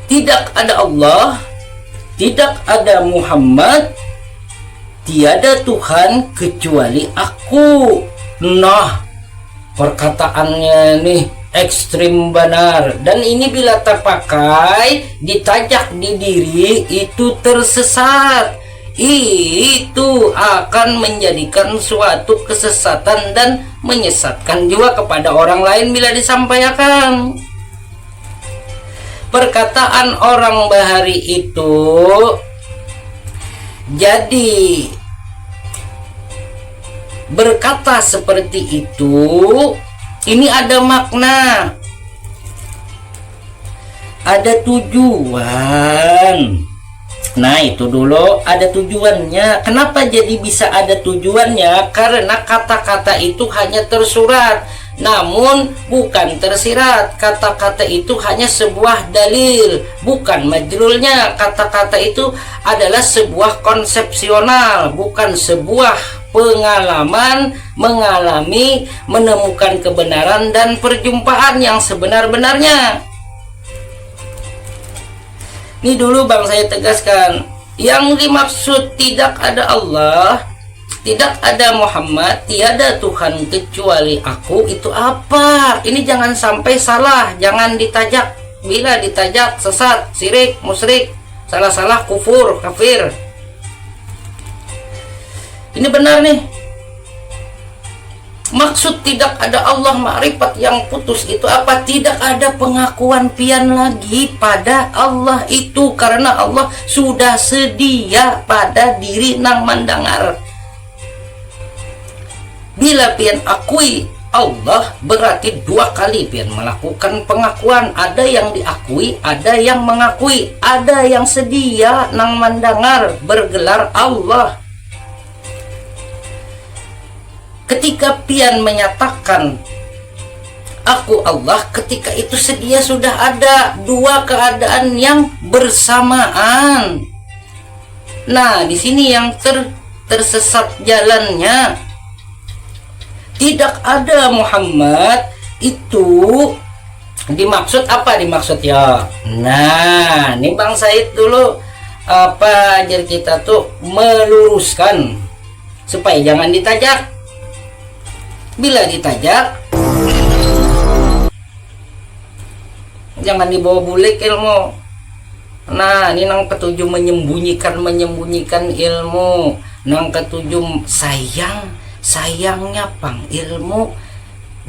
Tidak ada Allah, tidak ada Muhammad, tiada Tuhan kecuali aku. Nah, perkataannya nih ekstrim benar, dan ini bila terpakai ditajak di diri itu tersesat. Itu akan menjadikan suatu kesesatan dan menyesatkan juga kepada orang lain bila disampaikan. Perkataan orang bahari itu jadi berkata seperti itu, ini ada makna, ada tujuan. Nah, itu dulu ada tujuannya. Kenapa jadi bisa ada tujuannya? Karena kata-kata itu hanya tersurat, namun bukan tersirat. Kata-kata itu hanya sebuah dalil, bukan majlulnya. Kata-kata itu adalah sebuah konsepsional, bukan sebuah pengalaman mengalami, menemukan kebenaran dan perjumpaan yang sebenar-benarnya. Ini dulu bang saya tegaskan, yang dimaksud tidak ada Allah, tidak ada Muhammad, tiada Tuhan kecuali aku, itu apa? Ini jangan sampai salah, jangan ditajak. Bila ditajak sesat, syirik, musyrik, salah-salah, kufur, kafir. Ini benar nih. Maksud tidak ada Allah, makrifat yang putus itu apa? Tidak ada pengakuan pian lagi pada Allah itu, karena Allah sudah sedia pada diri nang mandangar. Bila pian akui Allah, berarti dua kali pian melakukan pengakuan. Ada yang diakui, ada yang mengakui, ada yang sedia nang mandangar bergelar Allah. Ketika pian menyatakan aku Allah, ketika itu sedia sudah ada dua keadaan yang bersamaan. Nah, di sini yang tersesat jalannya. Tidak ada Muhammad itu dimaksud apa? Dimaksud ya. Nah, ini Bang Said dulu apa ajar kita tuh meluruskan supaya jangan ditajak. Bila ditajak, jangan dibawa bulik ilmu. Nah, ini nang ketujuh menyembunyikan ilmu. Nang ketujuh sayangnya pang ilmu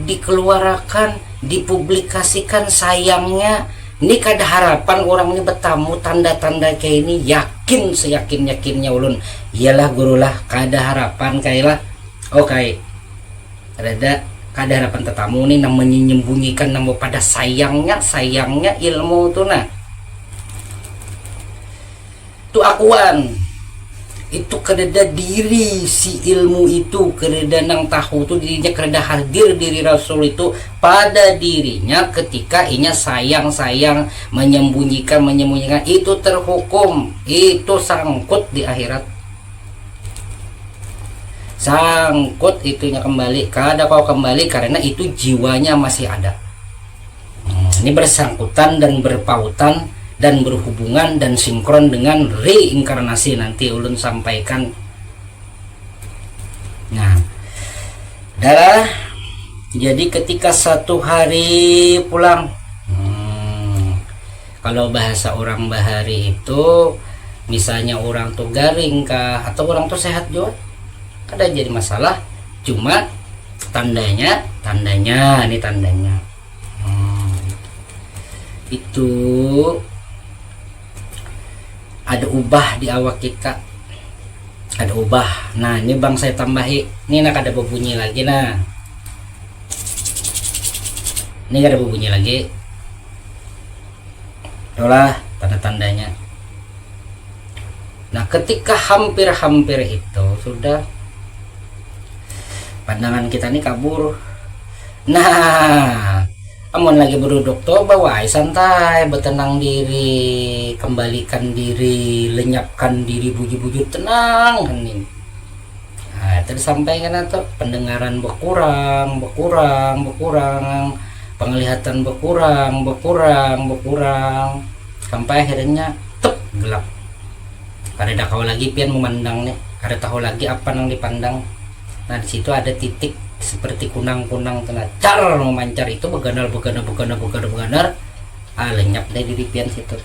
dikeluarkan, dipublikasikan sayangnya. Ini kada harapan orang ini bertamu tanda-tanda kayak ini, yakin seyakin-yakinnya ulun. Iyalah gurulah, kada harapan kailah. Oke. Ada harapan tetamu nih namanya menyembunyikan nama pada sayangnya ilmu tuh. Nah, itu akuan itu kereda diri si ilmu itu, kereda nang tahu tuh dirinya, kereda hadir diri Rasul itu pada dirinya ketika inya sayang menyembunyikan itu terhukum, itu sangkut di akhirat. Sangkut itunya kembali, kada kau kembali karena itu jiwanya masih ada. Ini bersangkutan dan berpautan dan berhubungan dan sinkron dengan reinkarnasi, nanti ulun sampaikan. Nah, adalah jadi ketika satu hari pulang, kalau bahasa orang bahari itu misalnya orang tuh garing kah atau orang tuh sehat juga, ada jadi masalah, cuma tandanya ini tandanya itu ada ubah di awak kita, ada ubah. Nah, ini bang saya tambahi, ini nak ada berbunyi lagi. Nah, ini ada berbunyi lagi, itulah tanda-tandanya. Nah, ketika hampir itu sudah pandangan kita ini kabur. Nah, amun lagi berduduk tuh bawa santai, bertenang diri, kembalikan diri, lenyapkan diri, buju-buju tenang hening. Nah, itu disampaikan atau pendengaran berkurang, penglihatan berkurang, sampai akhirnya gelap. Kada tahu lagi pian memandangnya, kada tahu lagi apa yang dipandang. Nah di situ ada titik seperti kunang-kunang car memancar itu beganar, lenyap dari diri pian situ.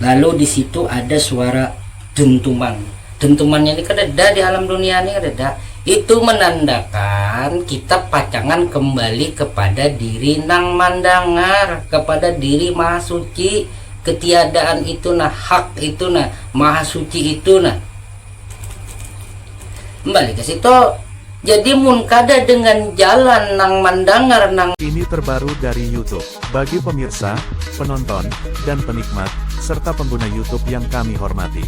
Lalu di situ ada suara dentuman. Dentumannya ini kada ada di alam dunia ini, kada ada. Itu menandakan kita pacangan kembali kepada diri nang mandangar, kepada diri maha suci. Ketiadaan itu nah, hak itu nah, maha suci itu nah. Kembali ke situ. Jadi mun kada dengan jalan nang mandangar nang. Ini terbaru dari YouTube. Bagi pemirsa, penonton, dan penikmat, serta pengguna YouTube yang kami hormati,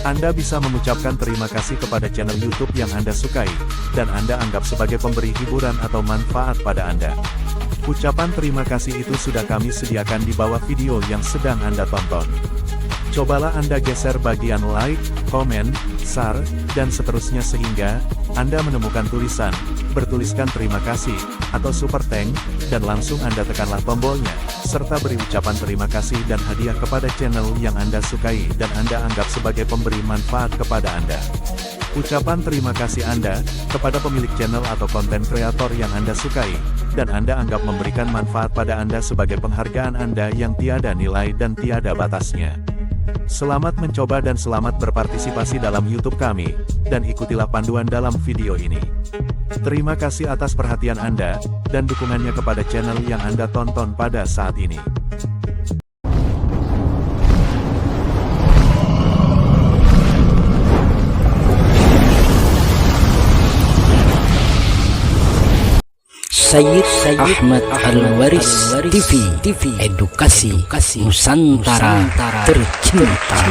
Anda bisa mengucapkan terima kasih kepada channel YouTube yang Anda sukai, dan Anda anggap sebagai pemberi hiburan atau manfaat pada Anda. Ucapan terima kasih itu sudah kami sediakan di bawah video yang sedang Anda tonton. Cobalah Anda geser bagian like, komen, share, dan seterusnya sehingga Anda menemukan tulisan bertuliskan terima kasih atau super thank, dan langsung Anda tekanlah tombolnya, serta beri ucapan terima kasih dan hadiah kepada channel yang Anda sukai dan Anda anggap sebagai pemberi manfaat kepada Anda. Ucapan terima kasih Anda kepada pemilik channel atau konten kreator yang Anda sukai, dan Anda anggap memberikan manfaat pada Anda sebagai penghargaan Anda yang tiada nilai dan tiada batasnya. Selamat mencoba dan selamat berpartisipasi dalam YouTube kami, dan ikutilah panduan dalam video ini. Terima kasih atas perhatian Anda, dan dukungannya kepada channel yang Anda tonton pada saat ini. Sayyid Ahmad Al-Waris TV Edukasi Nusantara tercinta.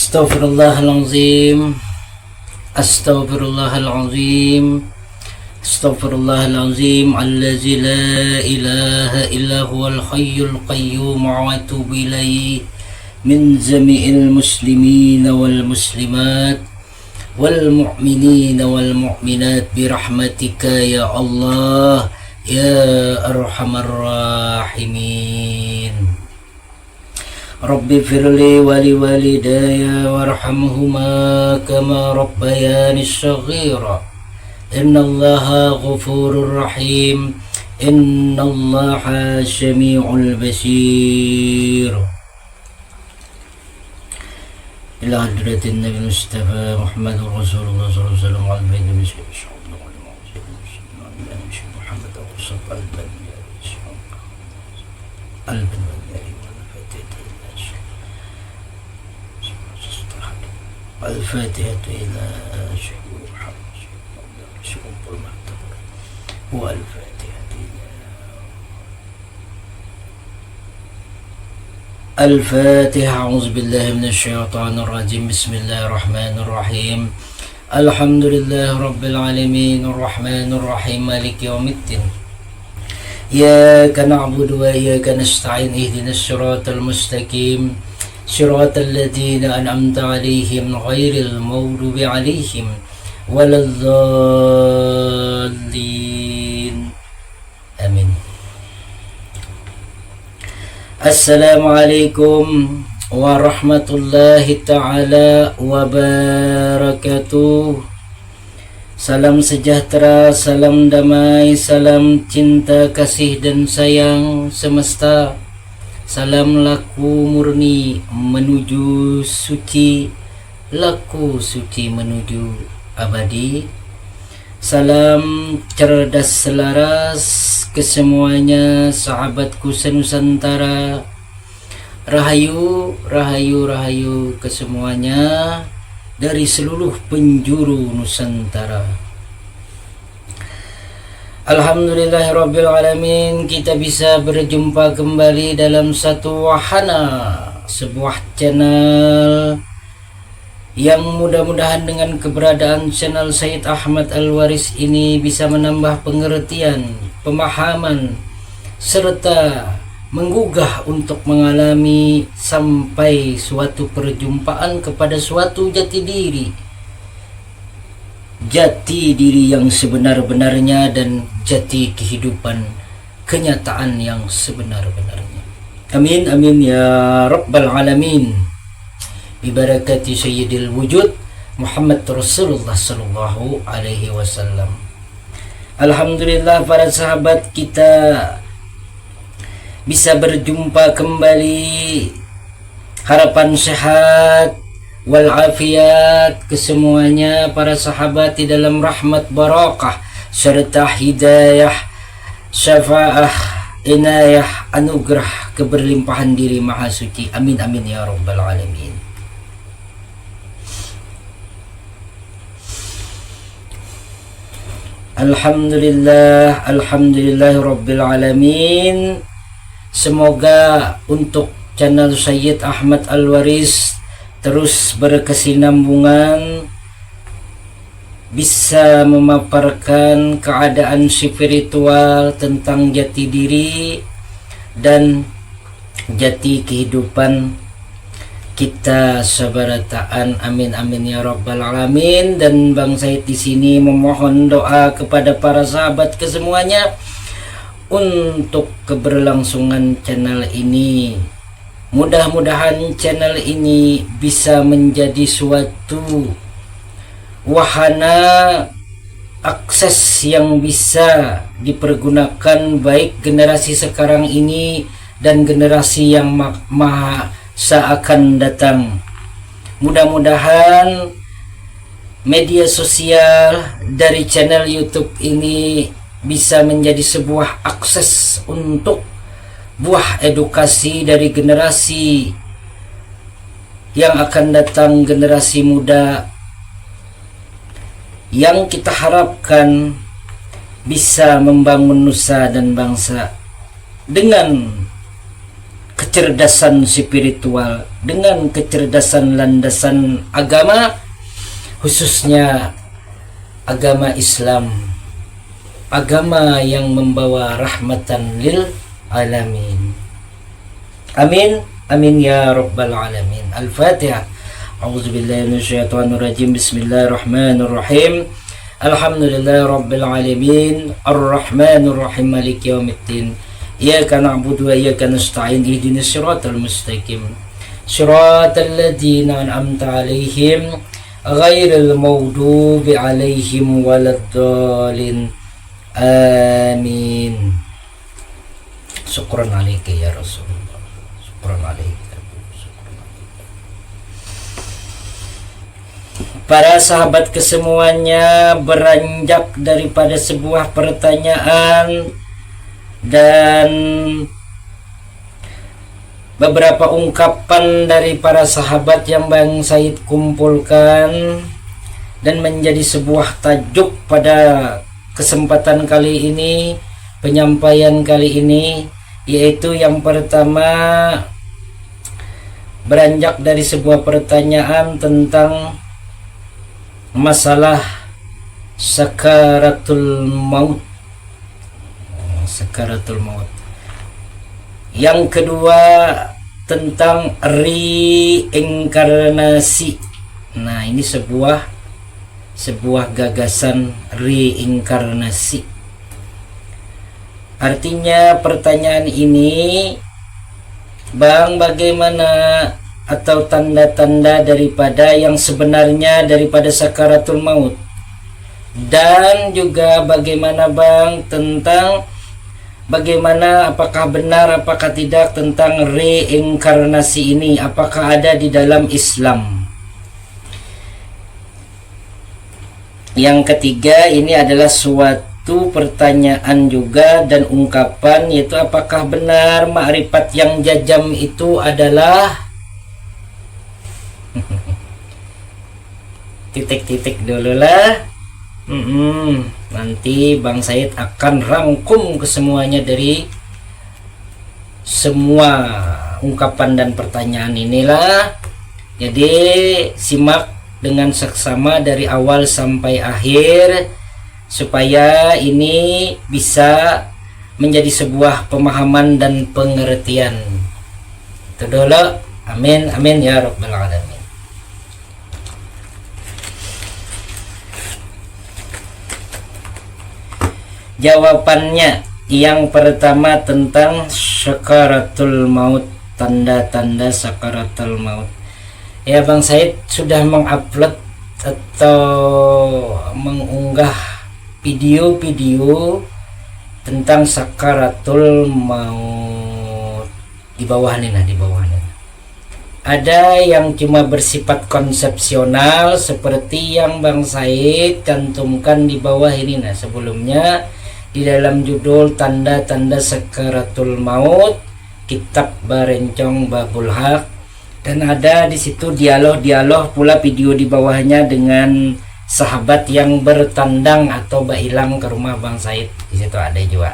Astaghfirullahalazim. Astaghfirullahalazim. Astaghfirullahalazim. Allazi la ilaha illa huwal hayyul qayyum wa atubu ilaihi min jami'il muslimin wal muslimat wal mu'minin wal mu'minat birahmatika ya Allah ya arhamar rahimin. Rabbi firli wali walidaya warhamhuma kama rabbayani shaghira. Innallaha ghafurur rahim. Innallaha syami'ul basir. Ila hadratin Nabi Mustafa Muhammadur Rasulullah sallallahu alaihi wasallam al-baiti الفاتحة إلى شيخ المكتب والفاتحة إلى الفاتحة. أعوذ بالله من الشيطان الرجيم. بسم الله الرحمن الرحيم. الحمد لله رب العالمين الرحمن الرحيم مالك يوم الدين. إياك نعبد وإياك نستعين اهدنا الصراط المستقيم صراط الذين أنعمت عليهم غير المغضوب عليهم ولا الضالين آمين. السلام عليكم ورحمة الله تعالى وبركاته. Salam sejahtera, salam damai, salam cinta, kasih dan sayang semesta. Salam laku murni menuju suci, laku suci menuju abadi. Salam cerdas selaras kesemuanya sahabatku senusantara. Rahayu, rahayu, rahayu kesemuanya dari seluruh penjuru Nusantara. Alhamdulillahirrabbilalamin, kita bisa berjumpa kembali dalam satu wahana sebuah channel yang mudah-mudahan dengan keberadaan channel Sayyid Ahmad Al-Waris ini bisa menambah pengertian, pemahaman, serta menggugah untuk mengalami sampai suatu perjumpaan kepada suatu jati diri yang sebenar-benarnya dan jati kehidupan kenyataan yang sebenar-benarnya. Amin amin ya rabbal alamin. Bibarakati sayyidil wujud Muhammad Rasulullah sallallahu alaihi wasallam. Alhamdulillah para sahabat, kita bisa berjumpa kembali. Harapan sehat walafiat kesemuanya para sahabat di dalam rahmat barakah serta hidayah, syafaah, inayah, anugerah keberlimpahan diri maha suci. Amin amin ya rabbal alamin. Alhamdulillah rabbil alamin. Semoga untuk channel Sayyid Ahmad Al-Waris terus berkesinambungan, bisa memaparkan keadaan spiritual tentang jati diri dan jati kehidupan kita sebarataan. Amin amin ya rabbal alamin. Dan Bang Said di sini memohon doa kepada para sahabat kesemuanya untuk keberlangsungan channel ini. Mudah-mudahan channel ini bisa menjadi suatu wahana akses yang bisa dipergunakan baik generasi sekarang ini dan generasi yang masa akan datang. Mudah-mudahan media sosial dari channel YouTube ini bisa menjadi sebuah akses untuk buah edukasi dari generasi yang akan datang, generasi muda yang kita harapkan bisa membangun nusa dan bangsa dengan kecerdasan spiritual, dengan kecerdasan landasan agama, khususnya agama Islam, agama yang membawa rahmatan lil alamin. Amin amin ya rabbal alamin. Al-Fatihah. A'udzubillahi minasyaitonir rajim. Bismillahirrahmanirrahim. Alhamdulillahi rabbil alamin. Arrahmanir rahim. Maliki yaumiddin. Iyyaka na'budu wa iyyaka nasta'in. Ihdinas siratal mustaqim. Siratal ladzina an'amta 'alaihim ghairil maghdubi 'alaihim waladdallin. Amin. Syukran alaika ya Rasulullah. Syukran alaika. Para sahabat kesemuanya, beranjak daripada sebuah pertanyaan dan beberapa ungkapan dari para sahabat yang Bang Said kumpulkan dan menjadi sebuah tajuk pada kesempatan kali ini, penyampaian kali ini, yaitu yang pertama beranjak dari sebuah pertanyaan tentang masalah sakaratul maut. Sakaratul maut. Yang kedua tentang reinkarnasi. Nah, ini sebuah gagasan reinkarnasi. Artinya pertanyaan ini, Bang, bagaimana atau tanda-tanda daripada yang sebenarnya daripada sakaratul maut, dan juga bagaimana Bang tentang bagaimana, apakah benar apakah tidak tentang reinkarnasi ini, apakah ada di dalam Islam. Yang ketiga, ini adalah suatu pertanyaan juga dan ungkapan, yaitu apakah benar makrifat yang jajam itu adalah titik-titik dulu lah. Nanti Bang Said akan rangkum kesemuanya dari semua ungkapan dan pertanyaan inilah. Jadi simak dengan seksama dari awal sampai akhir supaya ini bisa menjadi sebuah pemahaman dan pengertian. Itu dulu. Amin amin ya rabbal alamin. Jawabannya yang pertama tentang sakaratul maut, tanda-tanda sakaratul maut. Ya, Bang Said sudah mengupload atau mengunggah video-video tentang sakaratul maut di bawah nih, di bawah nih. Ada yang cuma bersifat konsepsional seperti yang Bang Said cantumkan di bawah ini. Nah, sebelumnya di dalam judul tanda-tanda sakaratul maut kitab Barencong Babul Haq, dan ada di situ dialog pula video di bawahnya dengan sahabat yang bertandang atau bailang ke rumah Bang Said. Di situ ada juga.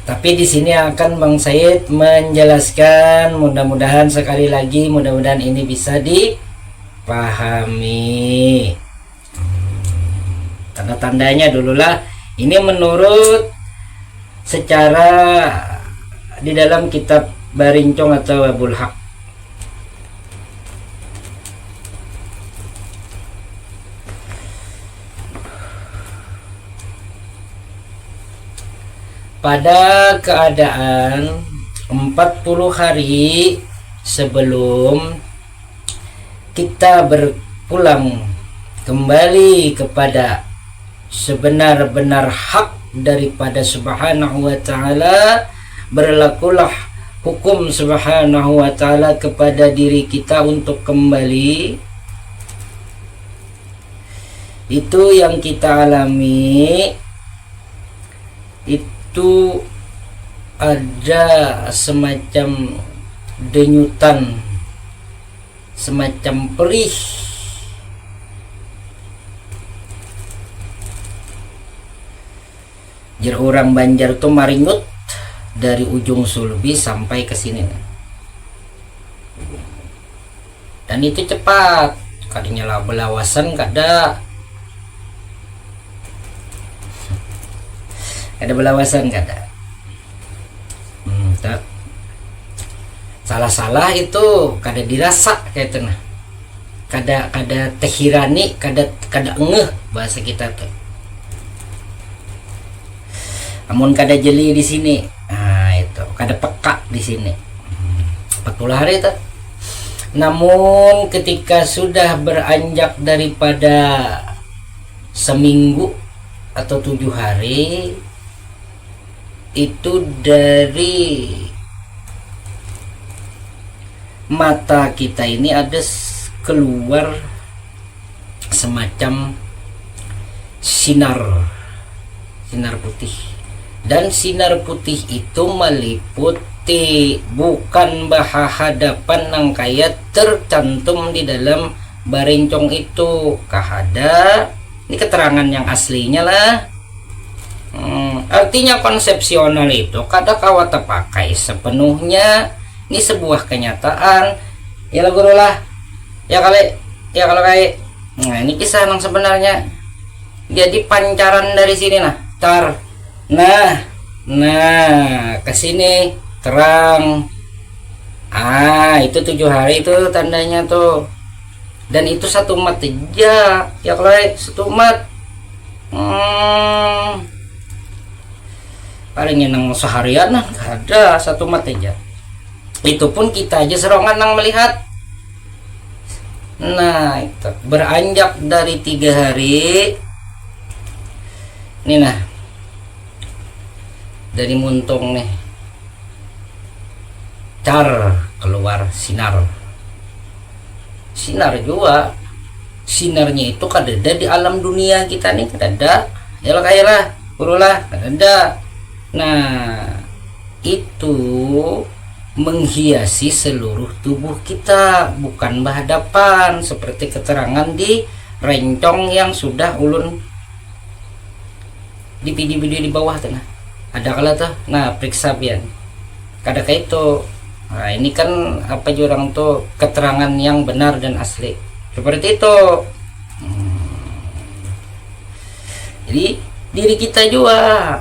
Tapi di sini akan Bang Said menjelaskan, mudah-mudahan sekali lagi mudah-mudahan ini bisa dipahami. Tanda-tandanya dululah. Ini menurut secara di dalam kitab Barencong atau Babul Haq. Pada keadaan 40 hari sebelum kita berpulang kembali kepada sebenar-benar hak daripada Subhanahu wa ta'ala, berlakulah hukum Subhanahu wa ta'ala kepada diri kita untuk kembali. Itu yang kita alami, itu ada semacam denyutan, semacam perih, jar orang Banjar tuh maringut dari ujung sulbi sampai ke sini, dan itu cepat. Kadinya lah belawasan ada belawasan kada. Salah-salah itu kada dirasa kayak itu nah. Kada tehirani, kada ngeh bahasa kita tuh. Amun kada jeli di sini. Nah, itu kada peka di sini. 40 hari itu. Namun ketika sudah beranjak daripada seminggu atau 7 hari, itu dari mata kita ini ada keluar semacam sinar putih, dan sinar putih itu meliputi bukan hadapan nang kaya tercantum di dalam Barencong itu kahada. Ini keterangan yang aslinya lah. Artinya konsepsional itu kada kawata pakai sepenuhnya. Ini sebuah kenyataan. Ya lah guru lah. Ya kalau kayak. Nah, ini kisah yang sebenarnya. Jadi pancaran dari sini nah. Nah ke sini terang. Itu 7 hari itu tandanya tuh. Dan itu satu mat aja. Ya kalau satu mat. Paling nang seharian nah ada satu mat aja. Itu pun kita aja serongan nang melihat. Nah itu beranjak dari 3 hari. Ini nah dari muntung nih keluar sinar juga. Sinarnya itu kadada di alam dunia kita nih, kadada. Ya lah kayak lah kurulah kadada. Nah itu menghiasi seluruh tubuh kita, bukan berhadapan seperti keterangan di Rencong yang sudah ulun di video di bawah tuh. Nah ada kala tuh, nah periksa bian kada kayak itu. Nah, ini kan apa jurang tuh keterangan yang benar dan asli seperti itu. Jadi diri kita juga.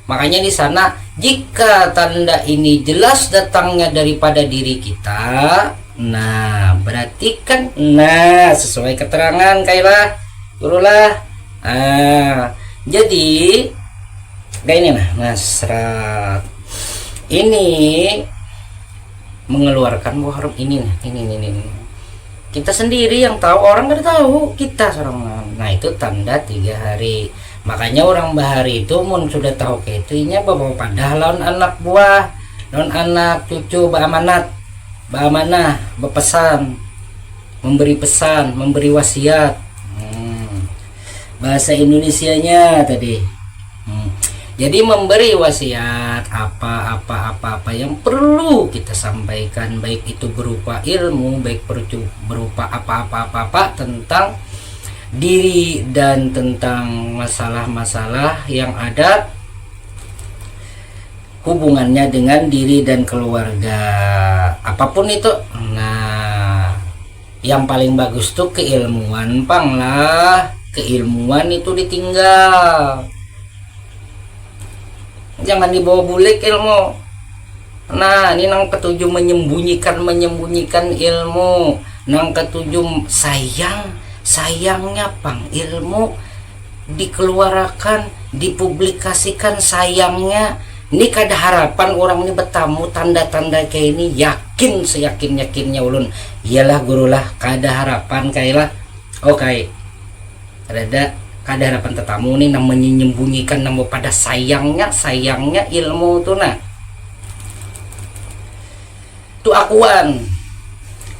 Makanya di sana jika tanda ini jelas datangnya daripada diri kita, nah berarti kan sesuai keterangan kailah gurulah. Jadi kayak ini serat ini mengeluarkan buah ini kita sendiri yang tahu, orang nggak tahu, kita seorang. Nah itu tanda 3 hari. Makanya orang bahari itu sudah tahu kayak itunya bawa padah lawan anak buah, lawan anak cucu baamanat, baamanah, berpesan, memberi pesan, memberi wasiat. Bahasa Indonesianya tadi. Jadi memberi wasiat apa yang perlu kita sampaikan, baik itu berupa ilmu, baik berupa apa tentang diri dan tentang masalah-masalah yang ada hubungannya dengan diri dan keluarga, apapun itu. Nah, yang paling bagus tuh keilmuan lah, keilmuan itu ditinggal, jangan dibawa bulik ilmu. Nah ini nang ketujuh menyembunyikan ilmu. Nang ketujuh sayangnya pang ilmu dikeluarkan, dipublikasikan sayangnya. Ini kada harapan orang ini bertamu tanda-tanda kayak ini, yakin seyakin-yakinnya ulun iyalah gurulah kada harapan kailah. Oke, kada harapan tetamu nih namanya menyembunyikan nama pada sayangnya ilmu tuh. Nah tu akuan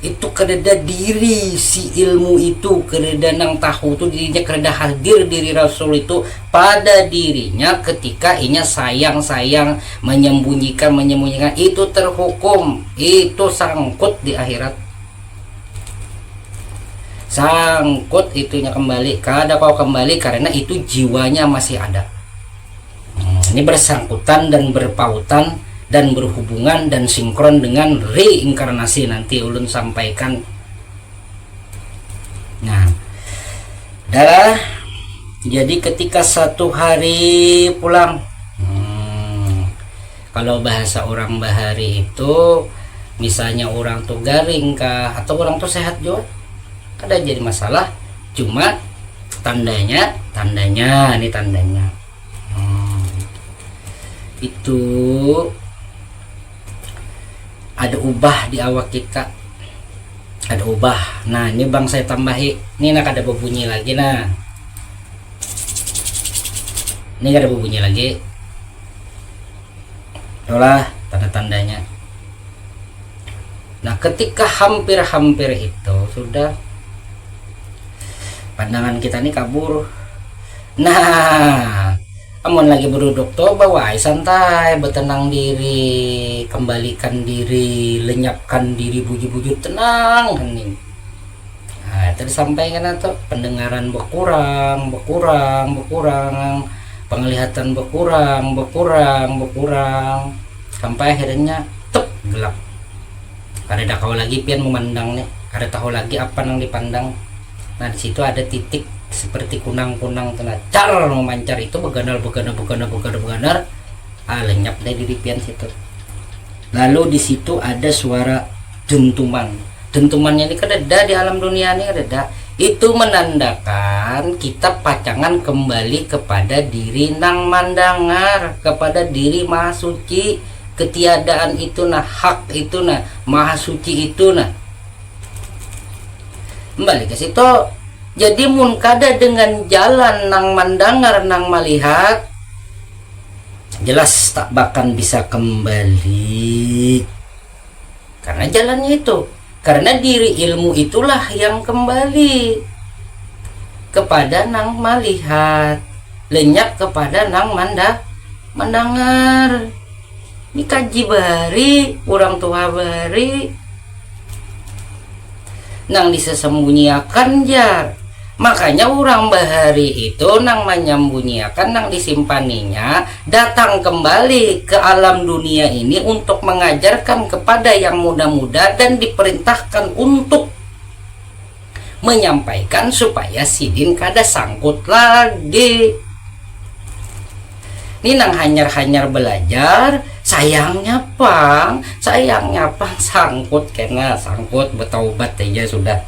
itu kededa diri si ilmu itu, kededa nang tahu tuh dirinya, kededa hadir diri Rasul itu pada dirinya ketika inya sayang menyembunyikan itu terhukum, itu sangkut di akhirat, sangkut itunya kembali. Kada kau kembali karena itu jiwanya masih ada. Ini bersangkutan dan berpautan dan berhubungan dan sinkron dengan reinkarnasi, nanti ulun sampaikan. Nah adalah jadi ketika satu hari pulang, kalau bahasa orang bahari itu misalnya orang tuh garing kah atau orang tuh sehat juga, ada jadi masalah, cuma tandanya ini tandanya itu ada ubah di awak kita, ada ubah. Nah ini bang saya tambahi, ini nak ada berbunyi lagi. Nah ini ada berbunyi lagi, itulah tanda-tandanya. Nah ketika hampir itu sudah pandangan kita ini kabur. Nah amun lagi berduduk tuh bawa santai, bertenang diri, kembalikan diri, lenyapkan diri, buju-buju tenang hening. Nah tadi sampaikan atau pendengaran berkurang, penglihatan berkurang sampai akhirnya gelap. Kada kau lagi pian memandang nih, kada tahu lagi apa yang dipandang. Nah di situ ada titik seperti kunang-kunang tenacar memancar, itu beganar lenyap dari diri pian situ. Lalu di situ ada suara dentumannya ini kededa di alam dunia ini kededa. Itu menandakan kita pacangan kembali kepada diri nang mandangar, kepada diri maha suci, ketiadaan itu nah, hak itu nah, maha suci itu nah, kembali ke situ. Jadi mun kada dengan jalan nang mandangar nang melihat, jelas tak bahkan bisa kembali karena jalannya itu, karena diri ilmu itulah yang kembali kepada nang melihat, lenyap kepada nang mandangar. Ini kaji bari, orang tua bari nang disembunyiakan jar. Makanya orang bahari itu nang menyembunyikan, nang disimpaninya, datang kembali ke alam dunia ini untuk mengajarkan kepada yang muda-muda dan diperintahkan untuk menyampaikan supaya sidin kada sangkut lagi. Ini nang hanyar-hanyar belajar, sayangnya pang sangkut, kena sangkut betaubat aja sudah.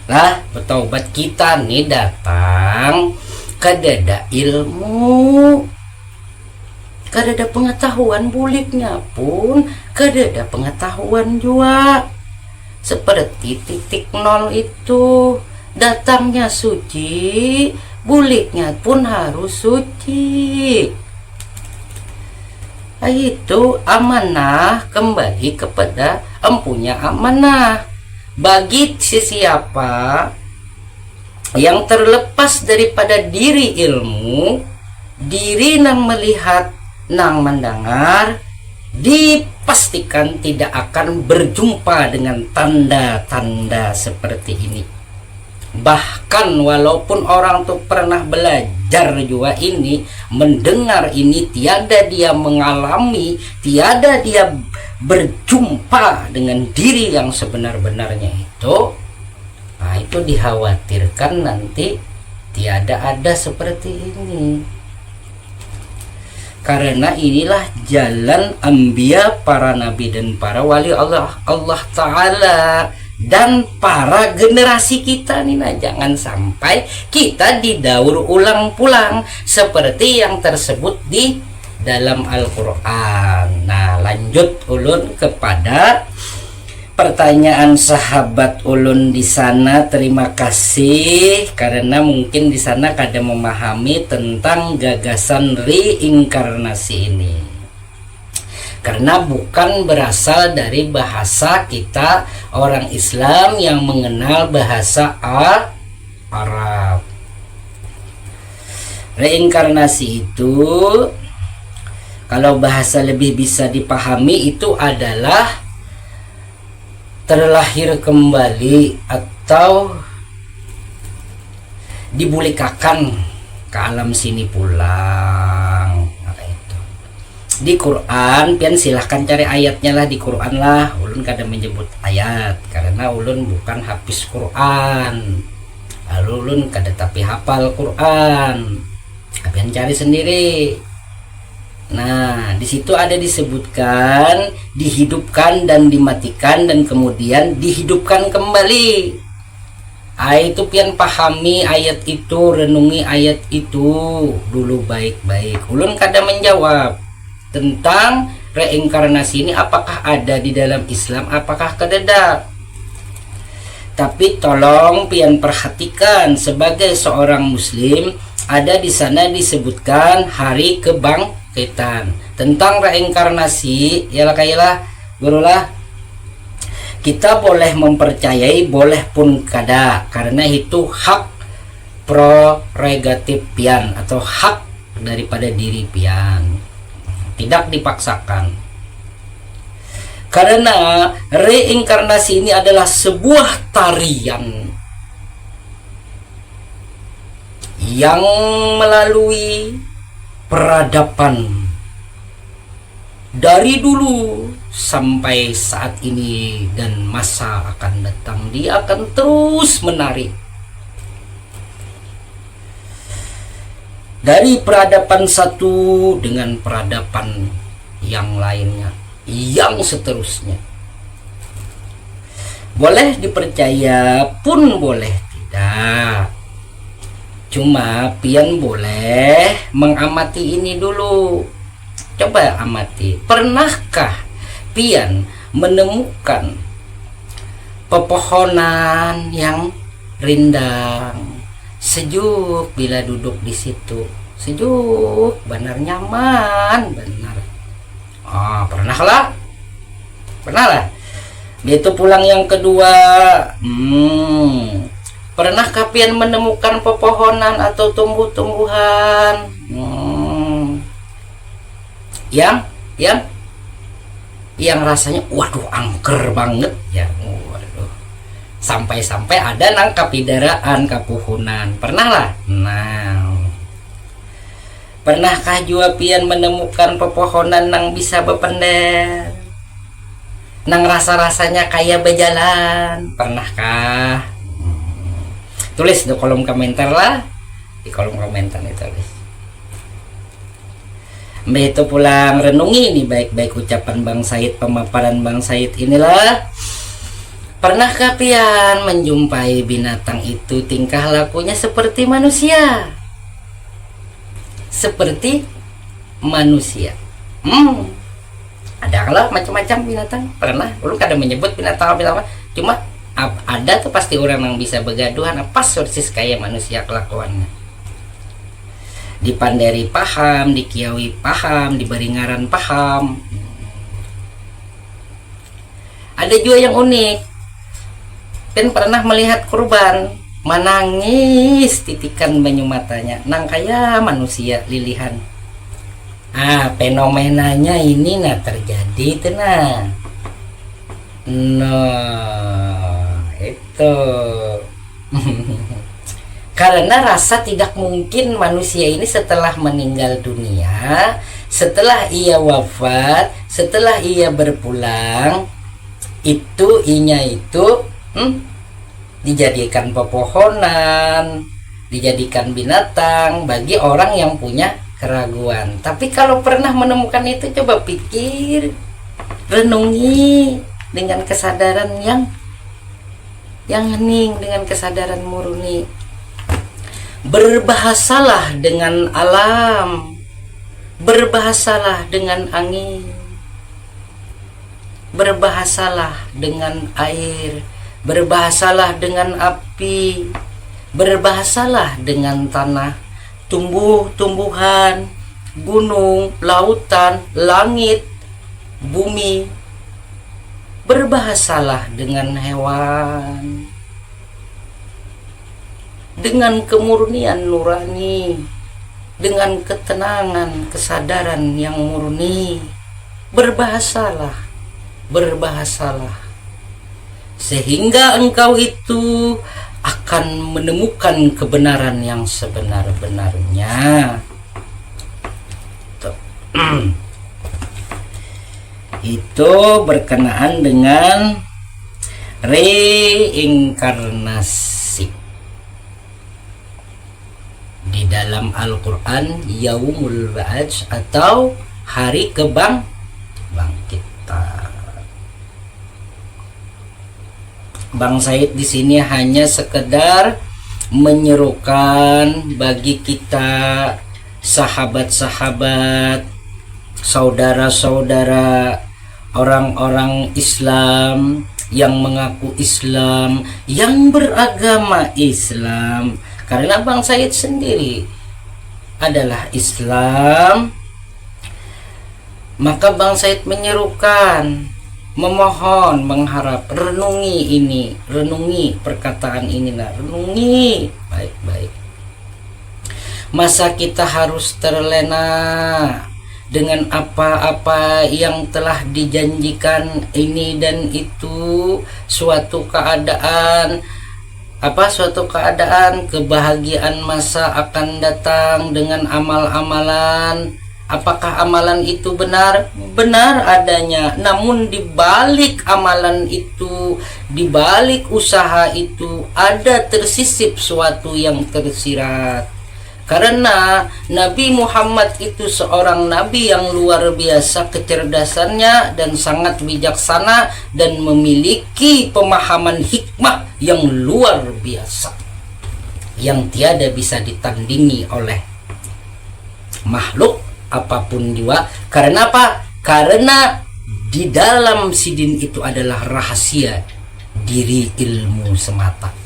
Lah, betaubat kita nih datang kadada ilmu, kadada pengetahuan buliknya pun, kadada pengetahuan juga. Seperti titik nol itu, datangnya suci, buliknya pun harus suci. Itu amanah kembali kepada empunya amanah. Bagi siapa yang terlepas daripada diri ilmu, diri nang melihat, nang mendengar, dipastikan tidak akan berjumpa dengan tanda-tanda seperti ini. Bahkan walaupun orang tuh pernah belajar juga ini, mendengar ini, tiada dia mengalami, tiada dia berjumpa dengan diri yang sebenar-benarnya itu, nah itu dikhawatirkan nanti tiada ada seperti ini. Karena inilah jalan anbiya, para nabi dan para wali Allah Ta'ala dan para generasi kita nih. Nah, jangan sampai kita didaur ulang pulang seperti yang tersebut di dalam Al-Quran. Nah, lanjut ulun kepada pertanyaan sahabat ulun di sana. Terima kasih karena mungkin di sana kada memahami tentang gagasan reinkarnasi ini. Karena bukan berasal dari bahasa kita orang Islam yang mengenal bahasa Arab. Reinkarnasi itu, kalau bahasa lebih bisa dipahami, itu adalah terlahir kembali atau dibulikakan ke alam sini pulang. Di Quran, pian silahkan cari ayatnya lah di Quran lah. Ulun kada menyebut ayat karena ulun bukan hafiz Quran. Lalu ulun kada tapi hafal Quran. Pian cari sendiri. Nah, di situ ada disebutkan dihidupkan dan dimatikan dan kemudian dihidupkan kembali. Itu pian pahami ayat itu, renungi ayat itu dulu baik-baik. Ulun kada menjawab tentang reinkarnasi ini apakah ada di dalam Islam, apakah kada. Tapi tolong pian perhatikan, sebagai seorang muslim ada di sana disebutkan hari kebangkitan. Tentang reinkarnasi ialah kailah gurulah, kita boleh mempercayai, boleh pun kada, karena itu hak prerogatif pian atau hak daripada diri pian, tidak dipaksakan. Karena reinkarnasi ini adalah sebuah tarian yang melalui peradaban dari dulu sampai saat ini dan masa akan datang. Dia akan terus menarik dari peradaban satu dengan peradaban yang lainnya, yang seterusnya. Boleh dipercaya pun boleh tidak. Cuma pian boleh mengamati ini dulu. Coba amati, pernahkah pian menemukan pepohonan yang rindang, sejuk bila duduk di situ? Sejuk, benar nyaman, benar. Pernah lah. Itu pulang yang kedua. Pernahkah pian menemukan pepohonan atau tumbuh-tumbuhan yang rasanya waduh angker banget ya, waduh sampai-sampai ada nang kapidaraan kapuhunan pernah lah. Nah, pernahkah jua pian menemukan pepohonan nang bisa bepender, nang rasa-rasanya kayak berjalan? Pernahkah? Tulis di kolom komentar lah, di kolom komentar ditulis. Mbak itu pulang renungi nih baik-baik ucapan Bang Said, pemaparan Bang Said inilah. Pernahkah pian menjumpai binatang itu tingkah lakunya seperti manusia? Seperti manusia. Ada kalau macam-macam binatang. Pernah, belum kadang menyebut binatang apa. Cuma ada tuh pasti orang yang bisa begaduhan apa persis kayak manusia kelakuannya. Dipanderi paham, dikiawi paham, diberi ngaran paham. Ada juga yang unik. Kan pernah melihat kurban menangis titikan banyu matanya, nang kaya manusia lilihan. Fenomenanya ini terjadi tenang. Itu karena rasa tidak mungkin manusia ini setelah meninggal dunia, setelah ia wafat, setelah ia berpulang, itu dijadikan pepohonan, dijadikan binatang bagi orang yang punya keraguan. Tapi kalau pernah menemukan itu, coba pikir, renungi dengan kesadaran yang hening, dengan kesadaran murni. Berbahasalah dengan alam, berbahasalah dengan angin, berbahasalah dengan air, berbahasalah dengan api, berbahasalah dengan tanah, tumbuh-tumbuhan, gunung, lautan, langit, bumi. Berbahasalah dengan hewan, dengan kemurnian nurani, dengan ketenangan, kesadaran yang murni. Berbahasalah, berbahasalah, sehingga engkau itu akan menemukan kebenaran yang sebenar-benarnya. Itu berkenaan dengan reinkarnasi. Di dalam Al-Quran, Yaumul Ba'ats atau hari kebangkitan. Bang Said di sini hanya sekedar menyerukan bagi kita, sahabat-sahabat, saudara-saudara, orang-orang Islam yang mengaku Islam, yang beragama Islam. Karena Bang Said sendiri adalah Islam, maka Bang Said menyerukan, memohon, mengharap, renungi ini, renungi perkataan ini, renungi baik-baik. Masa kita harus terlena dengan apa-apa yang telah dijanjikan ini dan itu, suatu keadaan kebahagiaan masa akan datang dengan amal-amalan. Apakah amalan itu benar? Benar adanya. Namun di balik amalan itu, di balik usaha itu, ada tersisip suatu yang tersirat. Karena Nabi Muhammad itu seorang nabi yang luar biasa kecerdasannya dan sangat bijaksana dan memiliki pemahaman hikmah yang luar biasa, yang tiada bisa ditandingi oleh makhluk apapun juga. Karena apa? Karena di dalam sidin itu adalah rahasia diri ilmu semata.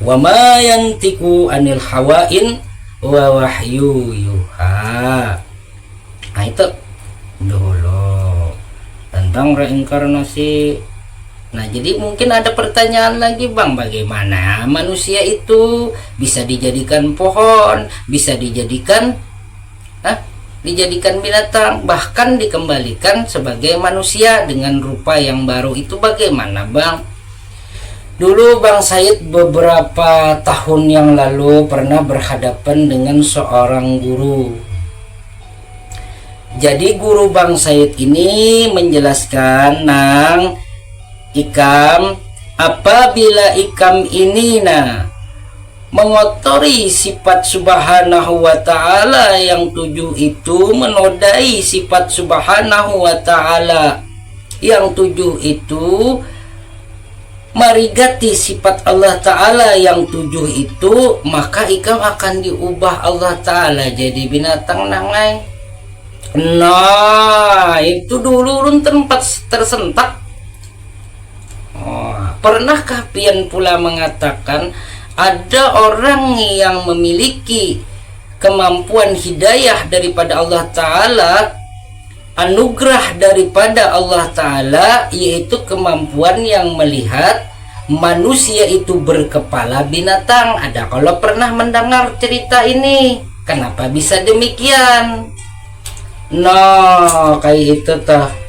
Wa ma yantiku anil hawain wa wahyu yuha. Nah itu dulu tentang reinkarnasi. Nah jadi mungkin ada pertanyaan lagi, Bang, bagaimana manusia itu bisa dijadikan pohon, bisa dijadikan binatang, bahkan dikembalikan sebagai manusia dengan rupa yang baru? Itu bagaimana, Bang? Dulu Bang Said beberapa tahun yang lalu pernah berhadapan dengan seorang guru. Jadi guru Bang Said ini menjelaskan, Nang Ikam, apabila Ikam ini mengotori sifat subhanahu wa ta'ala yang 7 itu, menodai sifat subhanahu wa ta'ala yang 7 itu, marigati sifat Allah ta'ala yang 7 itu, maka Ikam akan diubah Allah ta'ala jadi binatang nangai. Nah, itu dulu tempat tersentak. Pernahkah pian pula mengatakan ada orang yang memiliki kemampuan hidayah daripada Allah Ta'ala, anugerah daripada Allah Ta'ala, yaitu kemampuan yang melihat manusia itu berkepala binatang? Ada kalau pernah mendengar cerita ini? Kenapa bisa demikian? Nah, kayak itu tuh.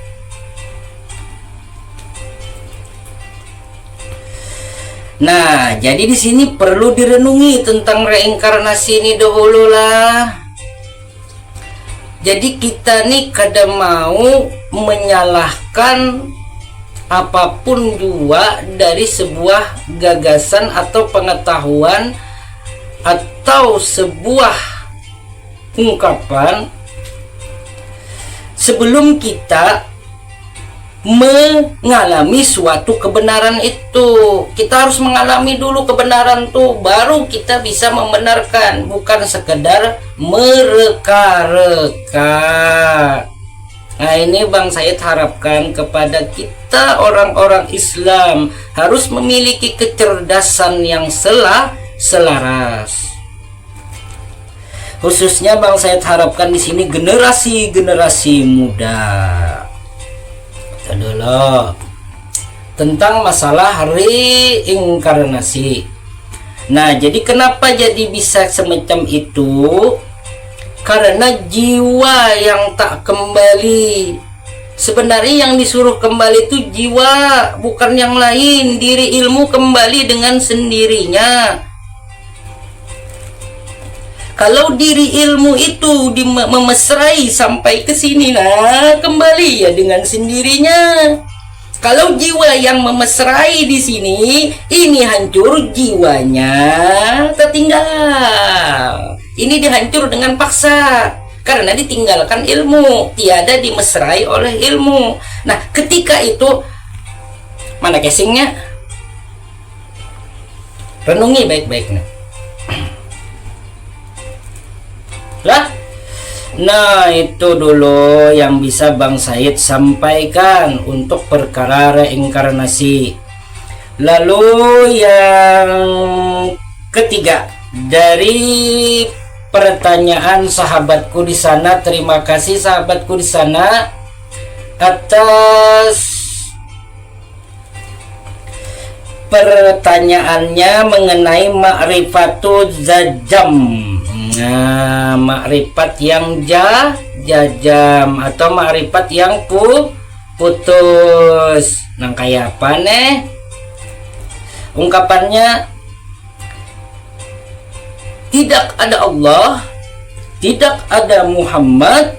Nah, jadi di sini perlu direnungi tentang reinkarnasi ini dahulu lah. Jadi kita nih kadang mau menyalahkan apapun juga dari sebuah gagasan atau pengetahuan atau sebuah ungkapan sebelum kita mengalami suatu kebenaran itu. Kita harus mengalami dulu kebenaran tuh, baru kita bisa membenarkan, bukan sekedar mereka-reka. Nah, ini Bang Said harapkan kepada kita orang-orang Islam harus memiliki kecerdasan yang selaras. Khususnya Bang Said harapkan di sini generasi muda. Adalah tentang masalah reinkarnasi. Nah, jadi kenapa jadi bisa semacam itu? Karena jiwa yang tak kembali. Sebenarnya yang disuruh kembali itu jiwa, bukan yang lain. Diri ilmu kembali dengan sendirinya. Kalau diri ilmu itu memesrai sampai ke sini, kembali ya dengan sendirinya. Kalau jiwa yang memesrai di sini, ini hancur, jiwanya tertinggal. Ini dihancur dengan paksa karena ditinggalkan ilmu, tiada dimesrai oleh ilmu. Nah, ketika itu mana casingnya? Renungi baik-baiknya. Lah, nah itu dulu yang bisa Bang Said sampaikan untuk perkara reinkarnasi. Lalu yang ketiga dari pertanyaan sahabatku di sana, terima kasih sahabatku di sana atas pertanyaannya mengenai ma'rifatul zajam. Nah, makrifat yang jajam atau makrifat yang putus. Nah, kayak apa nih? Ungkapannya, tidak ada Allah, tidak ada Muhammad,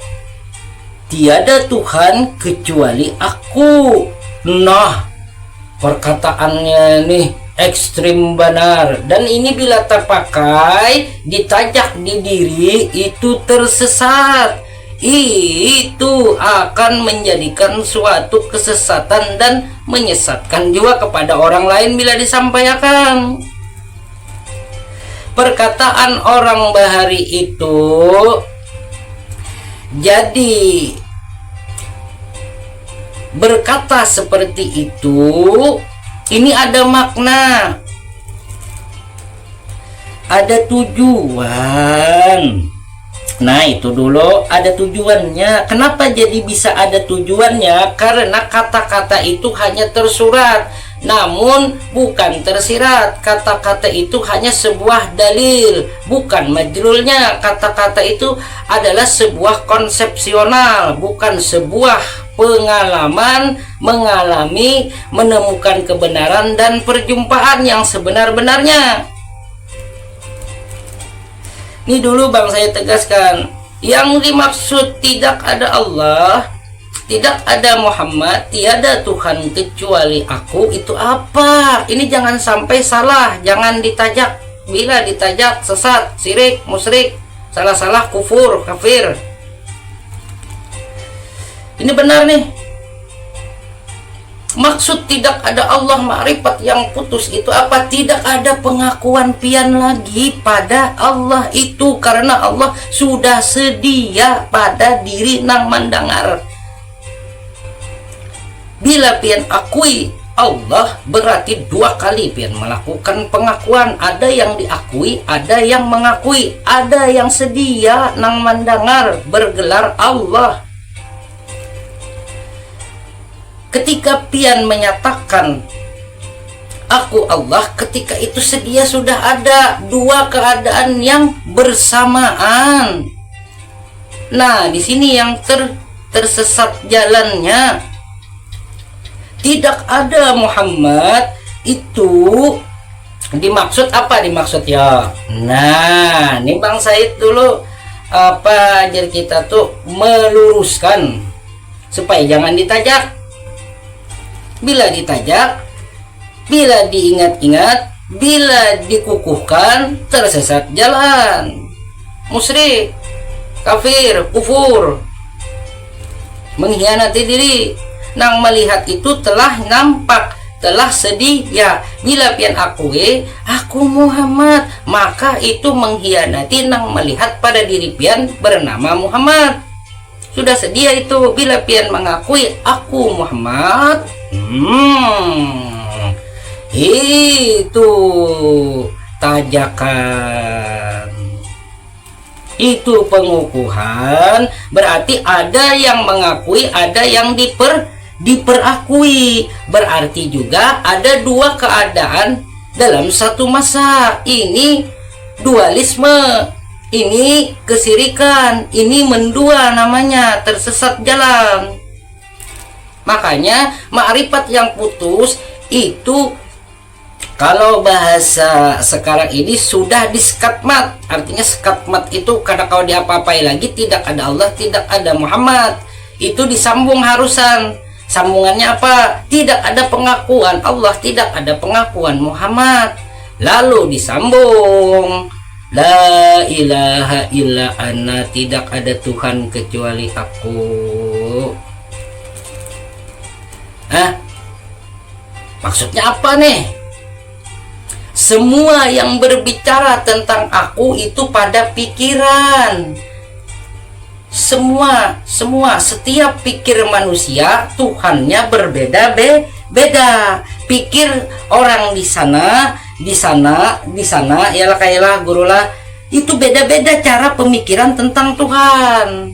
tiada Tuhan kecuali aku. Nah, perkataannya nih ekstrim benar, dan ini bila terpakai ditajak di diri itu tersesat. Itu akan menjadikan suatu kesesatan dan menyesatkan juga kepada orang lain bila disampaikan. Perkataan orang bahari itu jadi berkata seperti itu, ini ada makna, ada tujuan. Nah, itu dulu ada tujuannya. Kenapa jadi bisa ada tujuannya? Karena kata-kata itu hanya tersurat, namun bukan tersirat. Kata-kata itu hanya sebuah dalil, bukan majrulnya. Kata-kata itu adalah sebuah konsepsional, bukan sebuah pengalaman mengalami menemukan kebenaran dan perjumpaan yang sebenar-benarnya. Ini dulu Bang saya tegaskan, yang dimaksud tidak ada Allah, tidak ada Muhammad, tiada Tuhan kecuali aku, itu apa? Ini jangan sampai salah, jangan ditajak. Bila ditajak sesat, syirik, musyrik, salah-salah, kufur, kafir. Ini benar nih. Maksud tidak ada Allah, ma'rifat yang putus itu apa? Tidak ada pengakuan pian lagi pada Allah itu, karena Allah sudah sedia pada diri nang mendengar. Bila pian akui Allah, berarti dua kali pian melakukan pengakuan. Ada yang diakui, ada yang mengakui, ada yang sedia nang mendengar bergelar Allah. Ketika pian menyatakan aku Allah, ketika itu sedia sudah ada dua keadaan yang bersamaan. Nah, di sini yang tersesat jalannya. Tidak ada Muhammad itu dimaksud apa? Dimaksud ya. Nah, ini Bang Said dulu apa ajar kita tuh meluruskan supaya jangan ditajak. Bila ditajak, bila diingat-ingat, bila dikukuhkan, tersesat jalan. Musyrik, kafir, kufur, mengkhianati diri. Nang melihat itu telah nampak, telah sedia. Bila pian aku Muhammad, maka itu mengkhianati nang melihat pada diri pian bernama Muhammad. Sudah sedia itu. Bila pian mengakui aku Muhammad, itu tajakan, itu pengukuhan. Berarti ada yang mengakui, ada yang diperakui. Berarti juga ada dua keadaan dalam satu masa. Ini dualisme, ini kesirikan, ini mendua, namanya tersesat jalan. Makanya ma'rifat yang putus itu kalau bahasa sekarang ini sudah diskatmat. Artinya skatmat itu karena kalau diapa-apai lagi, tidak ada Allah, tidak ada Muhammad, itu disambung harusan. Sambungannya apa? Tidak ada pengakuan Allah, tidak ada pengakuan Muhammad, lalu disambung la ilaha illa ana, tidak ada Tuhan kecuali aku. Maksudnya apa nih? Semua yang berbicara tentang aku itu pada pikiran. Setiap pikir manusia Tuhannya berbeda-beda. Pikir orang di sana, ialah kailah gurulah, itu beda-beda cara pemikiran tentang Tuhan.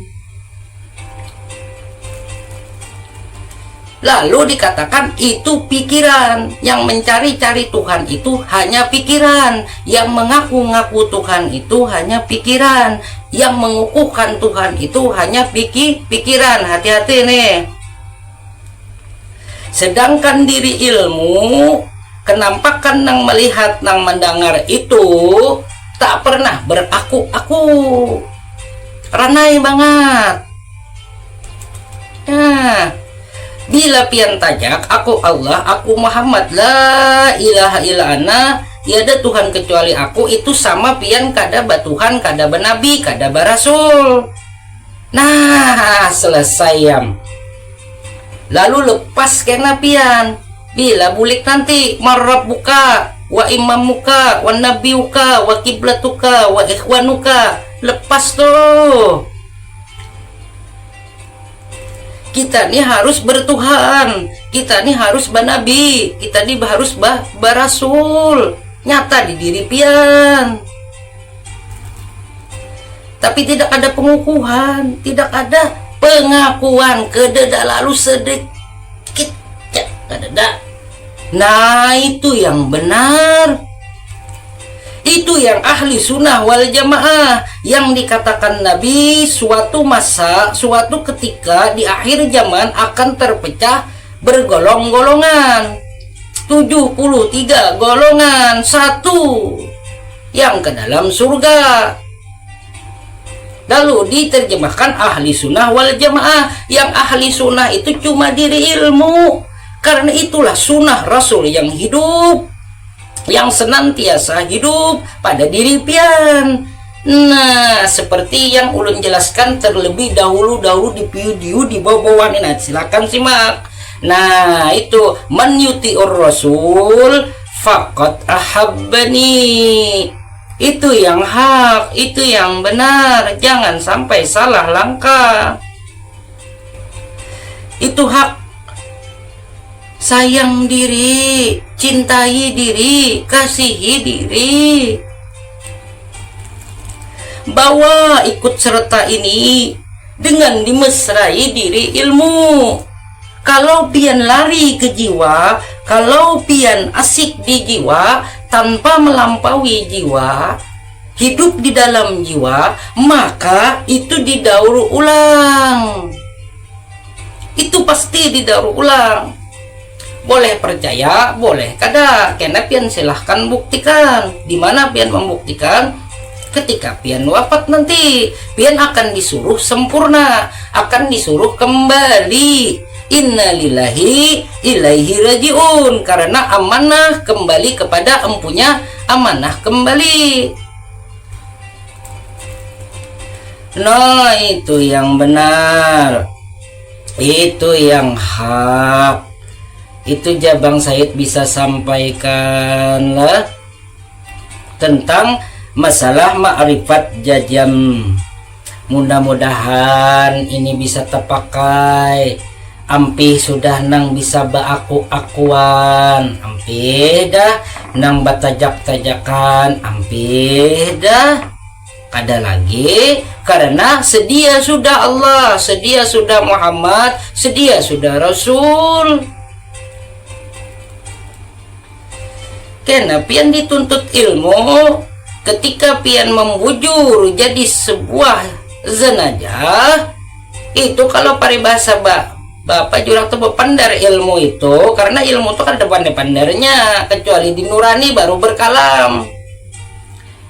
Lalu dikatakan itu pikiran. Yang mencari-cari Tuhan itu hanya pikiran. Yang mengaku-ngaku Tuhan itu hanya pikiran. Yang mengukuhkan Tuhan itu hanya pikiran. Hati-hati nih. Sedangkan diri ilmu, kenampakan nang melihat, nang mendengar itu tak pernah beraku-aku. Ranai banget. Nah, bila pian tajak aku Allah, aku Muhammad, la ilaha illa ana, tiada Tuhan kecuali aku, itu sama pian kada batuhan, kada benabi, kada barasul. Nah, selesai yam. Lalu lepas kena pian. Bila bulik nanti marabbuka wa imamuka wa nabiyuka wa kiblatuka wa ikhwanuka, lepas tuh. Kita nih harus bertuhan, kita nih harus banabi, kita nih harus barasul. Nyata di diri pian. Tapi tidak ada pengukuhan, tidak ada pengakuan, kededa lalu sedikit kededa. Nah, itu yang benar. Itu yang ahli sunnah wal jamaah. Yang dikatakan Nabi, suatu masa, suatu ketika di akhir zaman akan terpecah bergolong-golongan, 73 golongan, satu yang ke dalam surga. Lalu diterjemahkan ahli sunnah wal jamaah. Yang ahli sunnah itu cuma diri ilmu. Karena itulah sunnah Rasul yang hidup, yang senantiasa hidup pada diri pian. Nah, seperti yang ulun jelaskan terlebih dahulu di video di bawah ini. Nah, silakan simak. Nah, itu man yuti'ur rasul faqad ahabbani. Itu yang hak, itu yang benar. Jangan sampai salah langkah. Itu hak. Sayang diri, cintai diri, kasihi diri. Bawa ikut serta ini dengan dimesrai diri ilmu. Kalau pian lari ke jiwa, kalau pian asik di jiwa tanpa melampaui jiwa, hidup di dalam jiwa, maka itu didaur ulang. Itu pasti didaur ulang. Boleh percaya, boleh kada. Karena pian silahkan buktikan. Di mana pian membuktikan? Ketika pian wafat nanti, pian akan disuruh sempurna, akan disuruh kembali. Innalillahi ilaihi rajiun. Karena amanah kembali kepada empunya amanah kembali. Nah, itu yang benar, itu yang hak. Itu Jabang Said bisa sampaikan lah tentang masalah ma'rifat jajam. Mudah-mudahan ini bisa terpakai. Ampih sudah nang bisa baaku-akuan, ampih dah nang batajak-tajakan, ampih dah ada lagi. Karena sedia sudah Allah, sedia sudah Muhammad, sedia sudah Rasul. Karena pian dituntut ilmu, ketika pian membujur jadi sebuah jenazah, itu kalau paribahasa Bapak jurang tuh pandar ilmu itu, karena ilmu itu kan ada pandar-pandarnya, kecuali di nurani baru berkalam.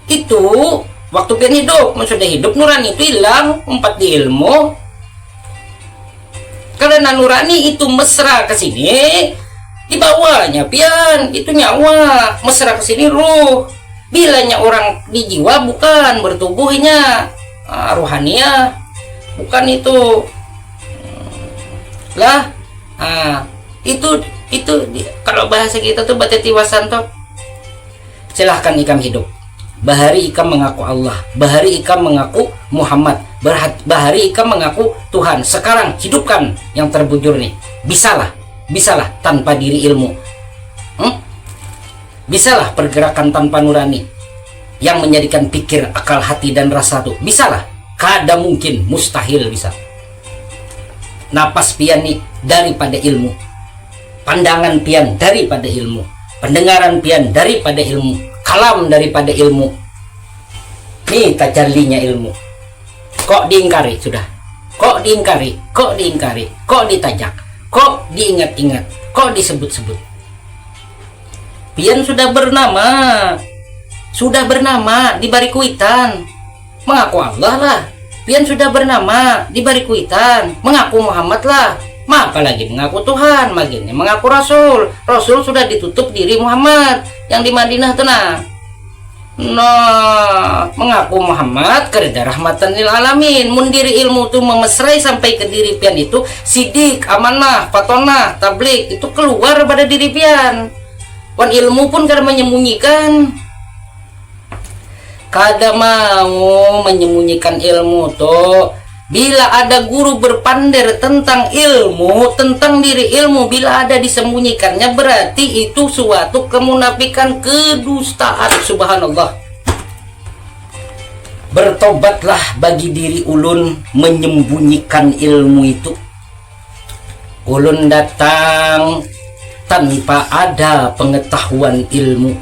Itu waktu pian hidup, sudah hidup nurani itu hilang, umpat di ilmu. Karena nurani itu mesra ke sini, di bawahnya pian itu nyawa, mesra ke sini ruh. Bilanya orang di jiwa bukan bertubuhnya, ruhaniah, bukan itu. Lah, itu kalau bahasa kita tuh bateti wasanto. Silahkan ikam hidup. Bahari ikam mengaku Allah, bahari ikam mengaku Muhammad, bahari ikam mengaku Tuhan. Sekarang hidupkan yang terbujur nih. Bisalah tanpa diri ilmu. Bisalah pergerakan tanpa nurani yang menjadikan pikir, akal, hati dan rasa tuh. Bisalah, kada mungkin, mustahil bisa. Napas pian nih daripada ilmu, pandangan pian daripada ilmu, pendengaran pian daripada ilmu, kalam daripada ilmu. Nih tajallinya ilmu. Kok diingkari sudah? Kok diingkari? Kok diingkari? Kok ditajak? Kok diingat-ingat? Kok disebut-sebut? Pian sudah bernama diberi kuitan, mengaku Allah lah. Pian sudah bernama diberi kuitan, mengaku Muhammad lah. Apalagi mengaku Tuhan, maginya mengaku Rasul. Rasul sudah ditutup diri Muhammad yang di Madinah tenang. Nah, mengaku Muhammad kerja rahmatan lil alamin. Mundiri ilmu tuh memesrai sampai ke diri pian itu sidik, amanah, fatonah, tablik itu keluar pada diri pian. Wan ilmu pun karena menyembunyikan, kada mau menyembunyikan ilmu tuh. Bila ada guru berpandar tentang ilmu, tentang diri ilmu, bila ada disembunyikannya, berarti itu suatu kemunafikan, kedustaan. Subhanallah. Bertobatlah bagi diri ulun menyembunyikan ilmu itu. Ulun datang tanpa ada pengetahuan ilmu,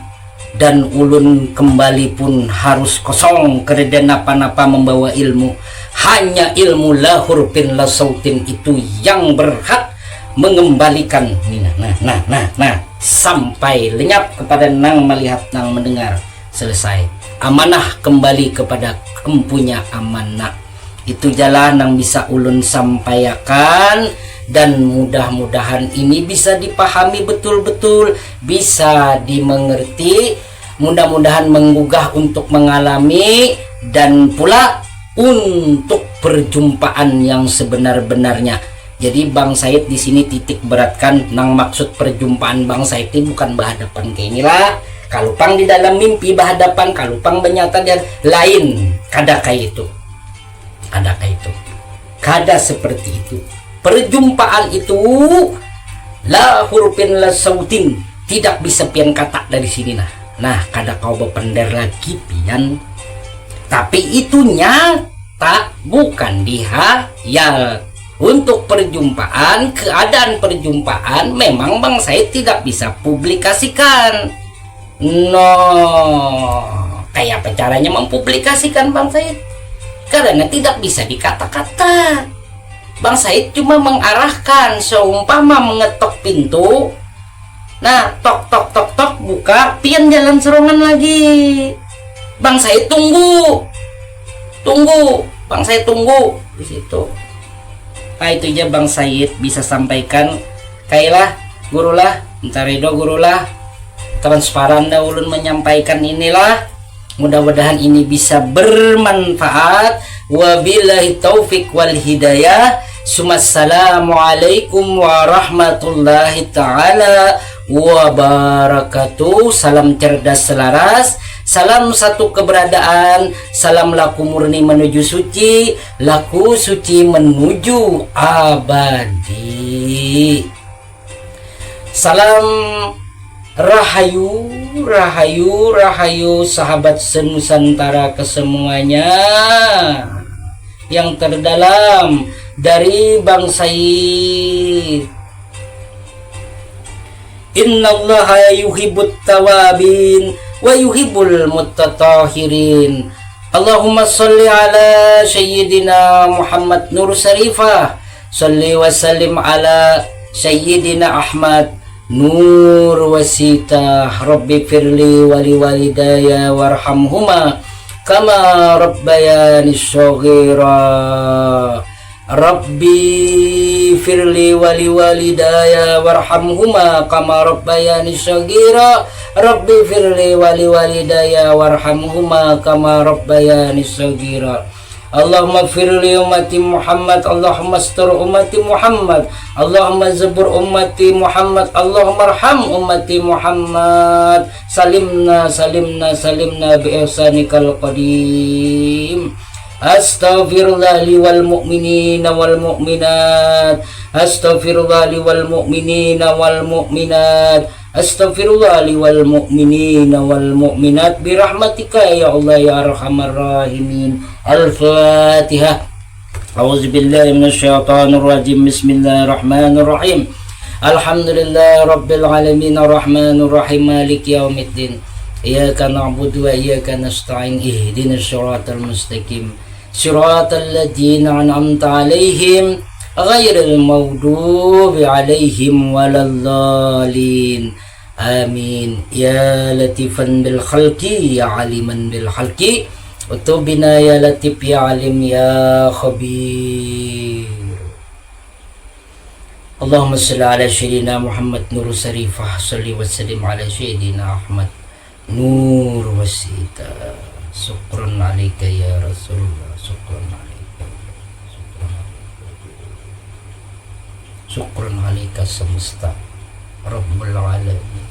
dan ulun kembali pun harus kosong kereda napa-napa membawa ilmu. Hanya ilmu lahur pin la sautin itu yang berhak mengembalikan nah sampai lenyap kepada nang melihat nang mendengar selesai. Amanah kembali kepada empunya amanah. Itu jalan yang bisa ulun sampaikan, dan mudah-mudahan ini bisa dipahami betul-betul, bisa dimengerti, mudah-mudahan menggugah untuk mengalami dan pula untuk perjumpaan yang sebenar-benarnya. Jadi Bang Said di sini titik beratkan nang maksud perjumpaan Bang Said ini bukan berhadapan kayak inilah. Kalupang di dalam mimpi berhadapan, kalupang bernyata dan lain. Kadakah itu? Kadakah itu? Kada seperti itu. Perjumpaan itu la hurufin la sautin, tidak bisa pian kata dari sini nah kada kau berpender lagi pian, tapi itunya tak bukan dihayal. Untuk perjumpaan, keadaan perjumpaan memang Bang Said tidak bisa publikasikan. Kayak apa caranya mempublikasikan Bang Said? Karena tidak bisa dikata-kata. Bang Said cuma mengarahkan, seumpama mengetok pintu. Nah, tok tok tok tok, buka, pian jalan serongan lagi. Bang Said tunggu. Bang Said tunggu di situ. Nah, itu aja Bang Said bisa sampaikan. Kailah gurulah, entaredo gurulah, transparan dah ulun menyampaikan inilah. Mudah-mudahan ini bisa bermanfaat. Wabillahi taufik wal hidayah. Assalamualaikum warahmatullahi ta'ala wabarakatuh. Salam cerdas selaras, salam satu keberadaan, salam laku murni menuju suci, laku suci menuju abadi. Salam rahayu, rahayu, rahayu sahabat senusantara kesemuanya. Yang terdalam dari Bang Said. Innallaha yuhibbut tawabin wa yuhibbul muttatahirin. Allahumma sholli ala sayyidina Muhammad Nur Sarifah. Sholli wa sallim ala sayyidina Ahmad Nur Wasita. Rabbi firli wali walidaya warhamhuma kama rabbayani shaghira. Rabbi firli wali walidaya warhamhuma kama rabbayani shaghira. Rabbi firli wali walidaya warhamhuma kama rabbayani shaghira. Allahumma firli ummati Muhammad, Allahumma astur ummati Muhammad, Allahumma zabur ummati Muhammad, Allahumma arham ummati Muhammad. Salimna salimna salimna bi ihsanikal qadim. Astaghfirullah li wal mu'minina wal mu'minat. Astaghfirullah li wal mu'minina wal mu'minat. Astaghfirullah li wal mu'minina wal mu'minat bi rahmatika ya Allah ya arhamar rahimin. Al-Fatihah. A'udzubillahi minasyaitonir rajim. Bismillahirrahmanirrahim. Alhamdulillah rabbil alamin arrahmanir rahim maliki yaumiddin. Iyyaka na'budu wa iyyaka nasta'in. Ihdinas siratal mustaqim. Siratal ladzina an'amta 'alaihim ghairil maghdubi 'alaihim waladdallin. Amin. Ya latifan bil khalqi ya aliman bil khalqi. Utubina ya latif ya alim ya khabir. Allahumma salli ala sayyidina Muhammad Nur Sarifah. Salli wa sallim ala sayyidina Ahmad Nur Wasita. Syukran alaika ya Rasulullah. Syukran alaika. Syukran alaika semesta Rabbul alamin.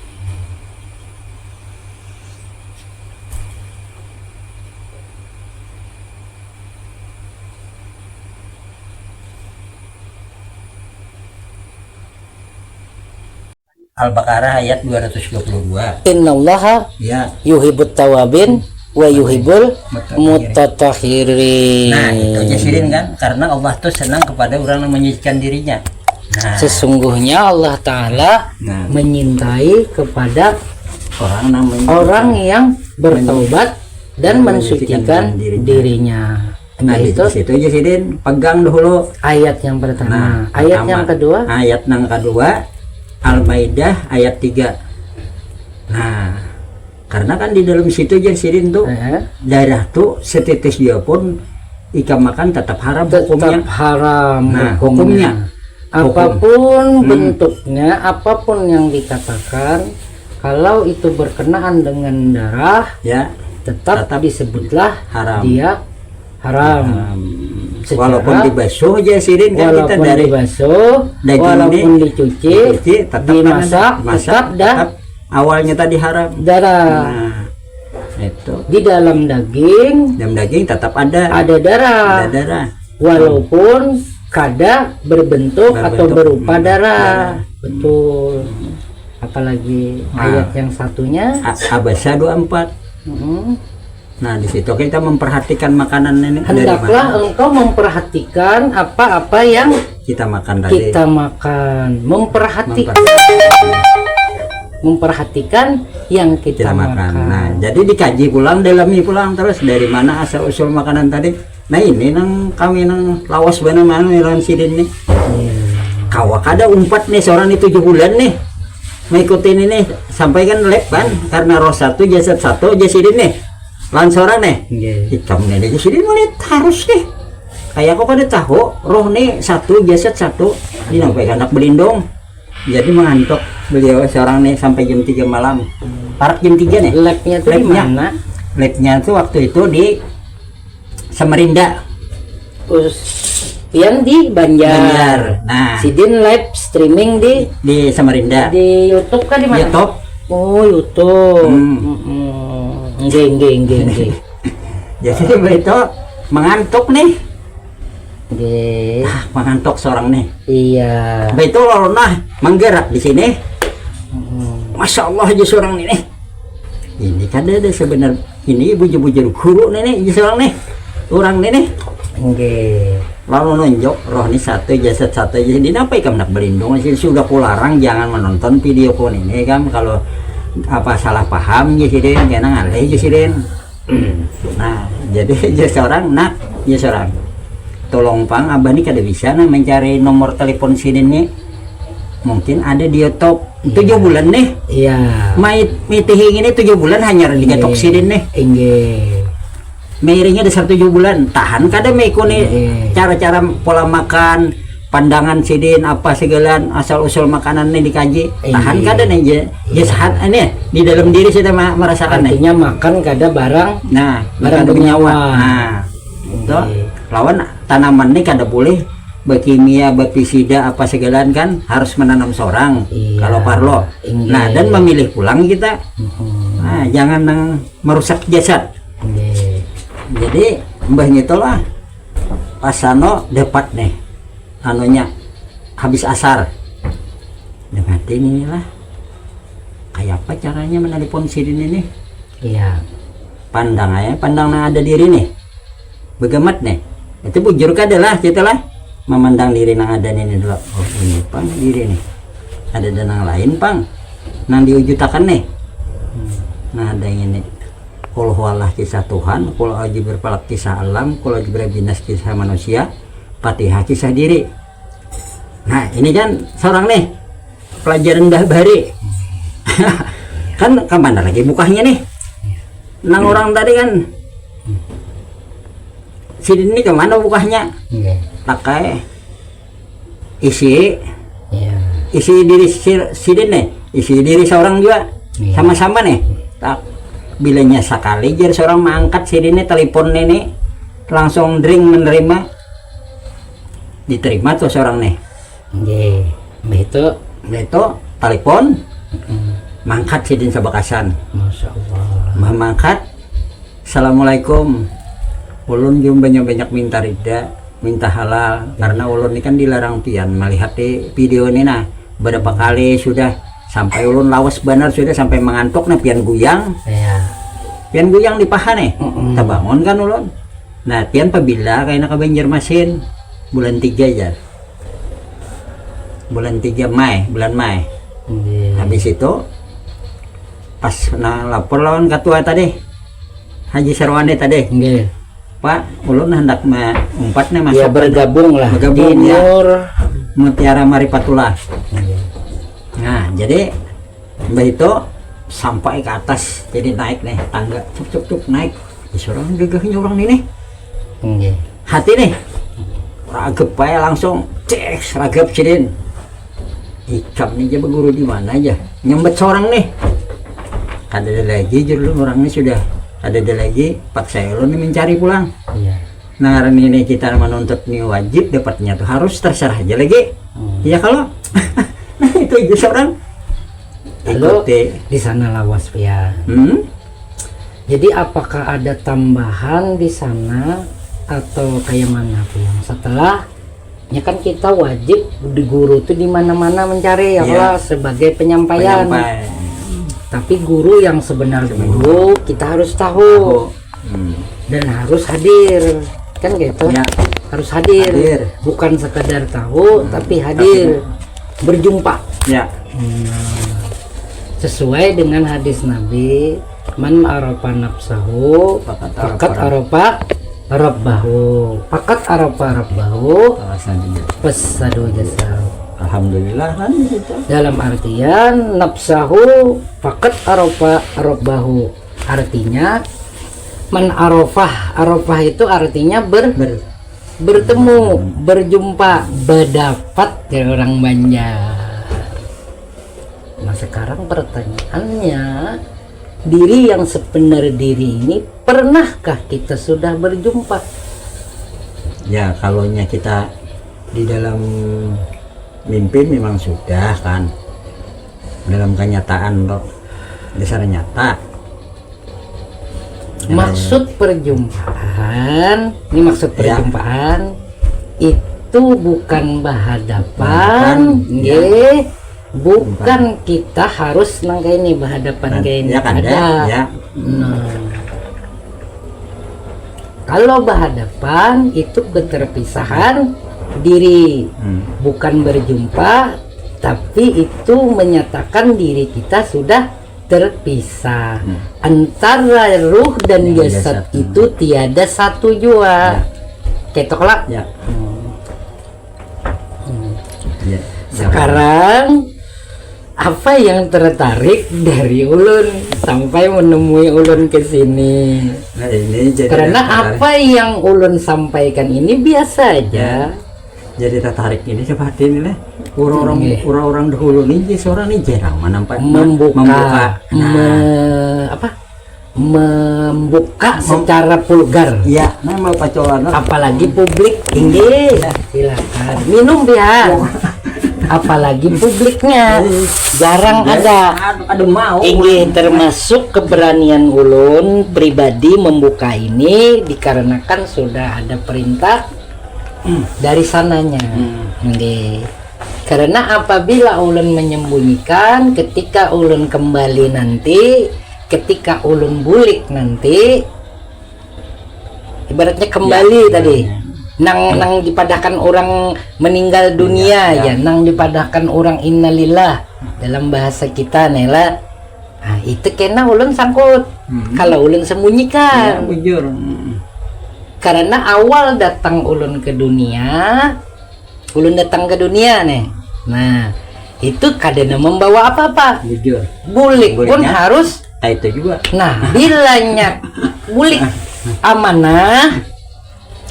Al-Baqarah ayat 222. Innallaha Ya. yuhibbut tawabin wa yuhibbul muttatahirin. Nah, itu aja sirin kan, karena Allah tuh senang kepada orang yang menyucikan dirinya. Nah, Sesungguhnya Allah Ta'ala Nah. menyintai kepada orang namanya orang yang bertaubat dan mensucikan dirinya. dirinya. Nah di Itu situ aja Sidin pegang dulu. ayat yang pertama. Ayat pertama. yang kedua, Ayat yang kedua Al-Maidah ayat 3. Nah karena kan di dalam situ aja Sidin tuh darah tuh setitis dia pun ikan makan tetap haram tetap hukumnya. haram Nah, hukumnya. Apapun Hmm. bentuknya, apapun yang dikatakan, kalau itu berkenaan dengan darah, Ya tetap Tetap disebutlah haram. dia haram. Secara- Walaupun dibasuh aja Sidin kan kita Walaupun dari dibasuh, daging walaupun ini dicuci, tetap dimasak, tetap tetap awalnya tadi haram. darah. Nah itu Di dalam daging dalam daging tetap ada ada darah, darah. walaupun kada berbentuk atau Berbentuk, berupa darah. darah. Betul. Apalagi Nah. ayat yang satunya, Abasa 24. Nah di situ kita memperhatikan makanan ini dari hendaklah mana engkau memperhatikan apa-apa yang kita makan tadi. kita makan, memperhatikan yang kita Kita makan. makan. Nah jadi dikaji pulang, dalami pulang terus dari mana asal usul makanan tadi. Nah ini nang kami nang lawas benar mana Iran Sidin nih. Kawak ada umpat nih seorang ini 7 bulan nih mengikutin ini sampai kan lep kan karena roh satu jasad satu jasidin nih lan seorang nih hitam nih jasidin mana harus nih kayak kok ada tahu roh nih satu jasad satu dinampaikan anak belindung jadi mengantuk beliau seorang nih sampai jam 3 malam parak jam 3 nih Labnya tuh di Labnya. mana? labnya tuh waktu itu di Samarinda Pian di Banjar. Banjar. Nah Sidin live streaming di Samarinda di YouTube kan di mana? YouTube. Oh, YouTube. Hmm. Nggih. Jadi begitu mengantuk nih. Nggih. Mengantuk seorang nih. Iya. Begitu lalu nah menggerak di sini. Masya Allah aja seorang ini nih. Ini kan ada sebenarnya ini bujur-bujur guru nih seorang nih. Orang nih. Nggih. Lalu nunjuk roh ini satu jasad satu jadi apa ikan nak berlindung sih sudah kularang jangan menonton video pun ini kan kalau apa salah paham jasidin jangan ngalih jasidin. Nah jadi seorang nak seorang tolong pang abah ini kada bisa nah mencari nomor telepon sidin nih mungkin ada di YouTube 7 bulan nih Iya. mitihing ini 7 bulan hanya digatok sidin nih Nggih. Meiringnya ada 7 bulan tahan kada meikuni cara-cara pola makan pandangan sidin apa segala asal usul makanan ini dikaji tahan kada nih ya sehat ini di dalam diri kita merasakan nih Artinya makan kada barang nah barang bukan bernyawa. nah itu lawan tanaman ini kada boleh berkimia berpestisida apa segala kan harus menanam seorang Iya. kalau parlo Iya. nah dan memilih pulang kita nah jangan merusak jasad. Nggih. Jadi mbahnya itulah pasano dapat nih anunya habis asar dapat inilah kayak apa caranya menelpon sidin ini Iya. pandang ada diri nih begemat nih itu bujur adalah lah memandang diri nang ada ini dulu oh ini pang diri nih ada danang lain pang nang diwujudkan nih nah ada yang ini Kul huwallah kisah Tuhan, kul aji berpalak kisah alam, kul aji berbinas kisah manusia, Fatihah kisah diri. Nah ini kan seorang nih pelajaran bahari. Kan kemana lagi bukanya nih? Nang orang tadi kan sidin ini kemana bukanya? Nggih. Pakai isi Iya. diri sidin nih, isi diri seorang juga Iya. sama-sama nih. Tak bilanya sekali jadi seorang mengangkat sidin ini telepon ini langsung ring menerima diterima tuh seorang nih. Nggih. Begitu. Itu telepon mangkat sidin sabakasan. Masya Allah. Mangkat. Assalamualaikum. Ulun jum banyak minta rida, minta halal karena ulun ini kan dilarang pian melihat di video ini nah berapa kali sudah sampai ulun lawas benar sudah sampai mengantuk nah pian guyang di paha nih terbangun kan ulun nah pian pabila kayak nak Banjarmasin bulan 3 aja bulan 3 bulan Mei Nggih. habis itu pas lapor lawan ketua tadi Haji Sarwani tadi, Nggih. Pak ulun hendak umpatnya masuk Ya bergabung lah Bergabung, di ya. Nur. Mutiara Maripatullah. Nah jadi mbak itu sampai ke atas, jadi naik nih tangga, cuk naik. Seorang gagahnya orang ini Nggih. hati nih ragep aja langsung cek ragep sidin ikam nih aja berguru di mana aja nyambet seorang nih ada lagi jujur orang ini sudah ada lagi paksa lo nih mencari pulang. Iya. Nah hari ini kita menuntut nih wajib dapatnya tuh harus terserah aja lagi. Iya kalau nah itu aja seorang Lalu ikuti. di sana lawas ya. Jadi apakah ada tambahan di sana atau kayak mana Pian? Setelah ya kan kita wajib di guru tuh di mana-mana mencari ya Iya. Allah sebagai penyampaian. Tapi guru yang sebenarnya guru kita harus tahu dan harus hadir. Kan gitu. Ya. Harus hadir. Bukan sekedar tahu tapi hadir. Berjumpa. Ya. Sesuai dengan hadis Nabi, man arafa nafsahu fakat arafa rabbahu, fakat arafa rabbahu fasadu jasau. Alhamdulillah kan gitu. Dalam artian nafsahu fakat arafa rabbahu, artinya man arafah itu artinya bertemu, berjumpa, berdapat dari orang Banjar. Nah sekarang pertanyaannya, diri yang sebenar diri ini pernahkah kita sudah berjumpa? Ya kalaunya kita di dalam mimpi memang sudah kan, dalam kenyataan loh dasar nyata. Maksud perjumpaan, ini maksud perjumpaan itu bukan berhadapan, nggih. Bukan kita harus nang kayak ini berhadapan kayak ini ya kan ada. Ya. Nah, kalau berhadapan itu keterpisahan diri, bukan berjumpa, tapi itu menyatakan diri kita sudah terpisah. Antara ruh dan jasad itu tiada satu jua. Ketok lah. Ya. Ya. Sekarang apa yang tertarik dari ulun sampai menemui ulun ke sini? Nah, ini jadi Karena tertarik. apa yang ulun sampaikan ini biasa aja. Jadi tertarik ini seperti ini lah. Orang-orang dahulu nih seorang nih jarang nampak Membuka secara vulgar. Ya, nama pacolan. Apalagi publik tinggi. Silakan minum ya. Apalagi publiknya jarang ada. Mau. Ini termasuk keberanian ulun pribadi membuka ini dikarenakan sudah ada perintah dari sananya. Karena apabila ulun menyembunyikan, ketika ulun kembali nanti, ketika ulun bulik nanti, ibaratnya kembali tadi. Nang dipadahkan orang meninggal dunia ya, nang dipadahkan orang innalillah dalam bahasa kita nela. Nah, itu kena ulun sangkut. Kalau ulun sembunyikan. Bujur. Karena awal datang ulun ke dunia, ulun datang ke dunia nih. Nah, itu kadang membawa apa-apa. Bujur. Bulik pun Buliknya? harus. Nah, itu juga. Nah, bilanya bulik amanah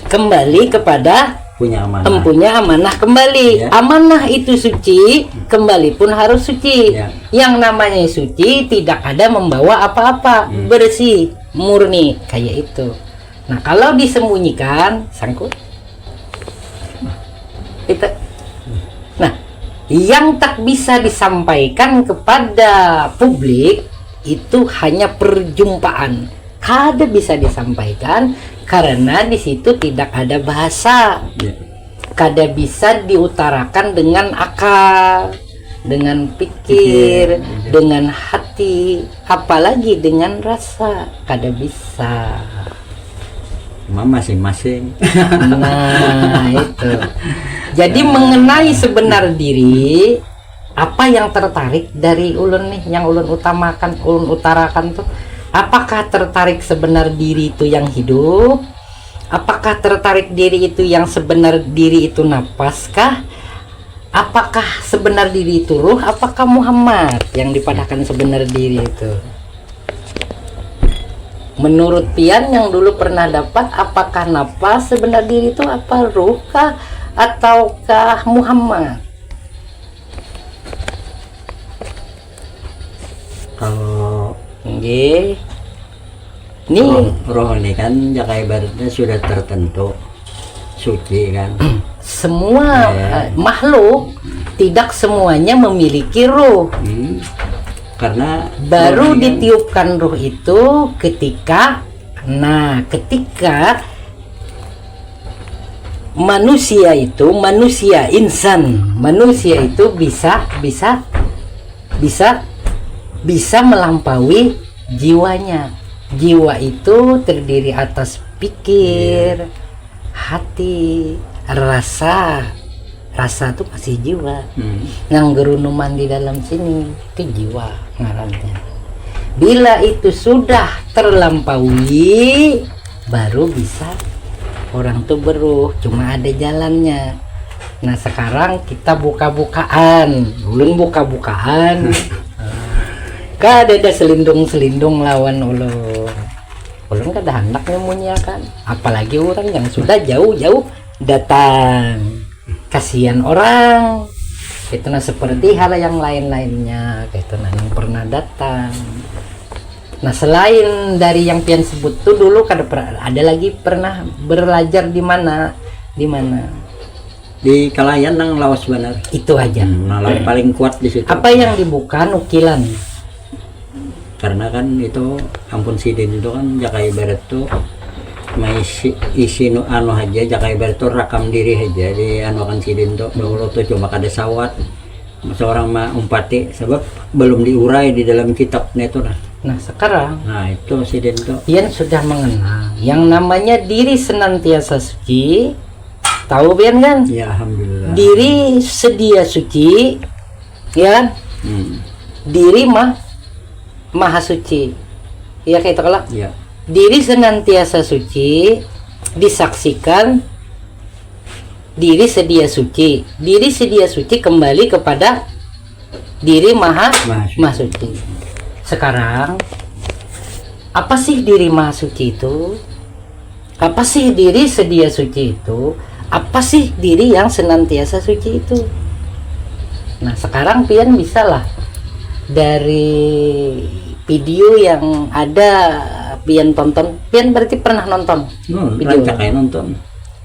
kembali kepada Punya amanah. empunya amanah kembali. Ya. Amanah itu suci, kembali pun harus suci. Ya. Yang namanya suci tidak ada membawa apa-apa, bersih, murni kayak itu. Nah, kalau disembunyikan sangkut. Itu. Nah, yang tak bisa disampaikan kepada publik itu hanya perjumpaan. Kada bisa disampaikan karena di situ tidak ada bahasa. Ya. Kada bisa diutarakan dengan akal, dengan pikir, dengan hati, apalagi dengan rasa. Kada bisa. Masing-masing. Nah, itu. Jadi mengenai sebenar diri apa yang tertarik dari ulun nih, yang ulun utamakan, ulun utarakan tuh, apakah tertarik sebenar diri itu yang hidup, apakah tertarik diri itu yang sebenar diri itu napas kah, apakah sebenar diri itu ruh, apakah Muhammad yang dipadahkan sebenar diri itu? Menurut pian yang dulu pernah dapat, apakah napas sebenar diri itu apa ruh kah ataukah Muhammad? Kalau Nggih. Nih roh ini kan jaka ibaratnya sudah tertentu suci kan. semua Ya. makhluk tidak semuanya memiliki ruh. Karena Baru roh ini kan- ditiupkan ruh itu ketika manusia itu bisa melampaui jiwanya. Jiwa itu terdiri atas pikir, hati, rasa itu masih jiwa. Yang gerunuman di dalam sini itu jiwa ngarannya. Bila itu sudah terlampaui, baru bisa orang tuh beruh. Cuma ada jalannya. Nah sekarang kita buka-bukaan, ulun buka-bukaan. Kada selindung-selindung lawan ulun. Ulun kada hendak memunyakan, apalagi orang yang sudah jauh-jauh datang. Kasihan orang. Itu nah seperti hal yang lain-lainnya, itu nah yang pernah datang. Nah selain dari yang pian sebut tuh dulu ada lagi pernah belajar di mana? di Kalayan nang lawas benar. Itu aja. Nah, lawan paling kuat di situ. Apa yang dibuka nukilan? Karena kan itu ampun sidin itu kan jaka ibarat tuh isi anu aja jaka ibarat tuh rakam diri aja di anu kan sidin tuh dulu tuh cuma kada sawat seorang mah umpati sebab belum diurai di dalam kitabnya itu nah. Nah sekarang Nah itu sidin tuh pian sudah mengenal yang namanya diri senantiasa suci. Tahu pian kan? ya alhamdulillah. Diri sedia suci, ya kan? Diri maha suci, ya kayak itu kalau Ya. diri senantiasa suci disaksikan diri sedia suci kembali kepada diri maha suci. Sekarang apa sih diri maha suci itu? Apa sih diri sedia suci itu? Apa sih diri yang senantiasa suci itu? Nah sekarang pian bisa lah dari video yang ada pian tonton. Pian berarti pernah nonton video Kayak nonton.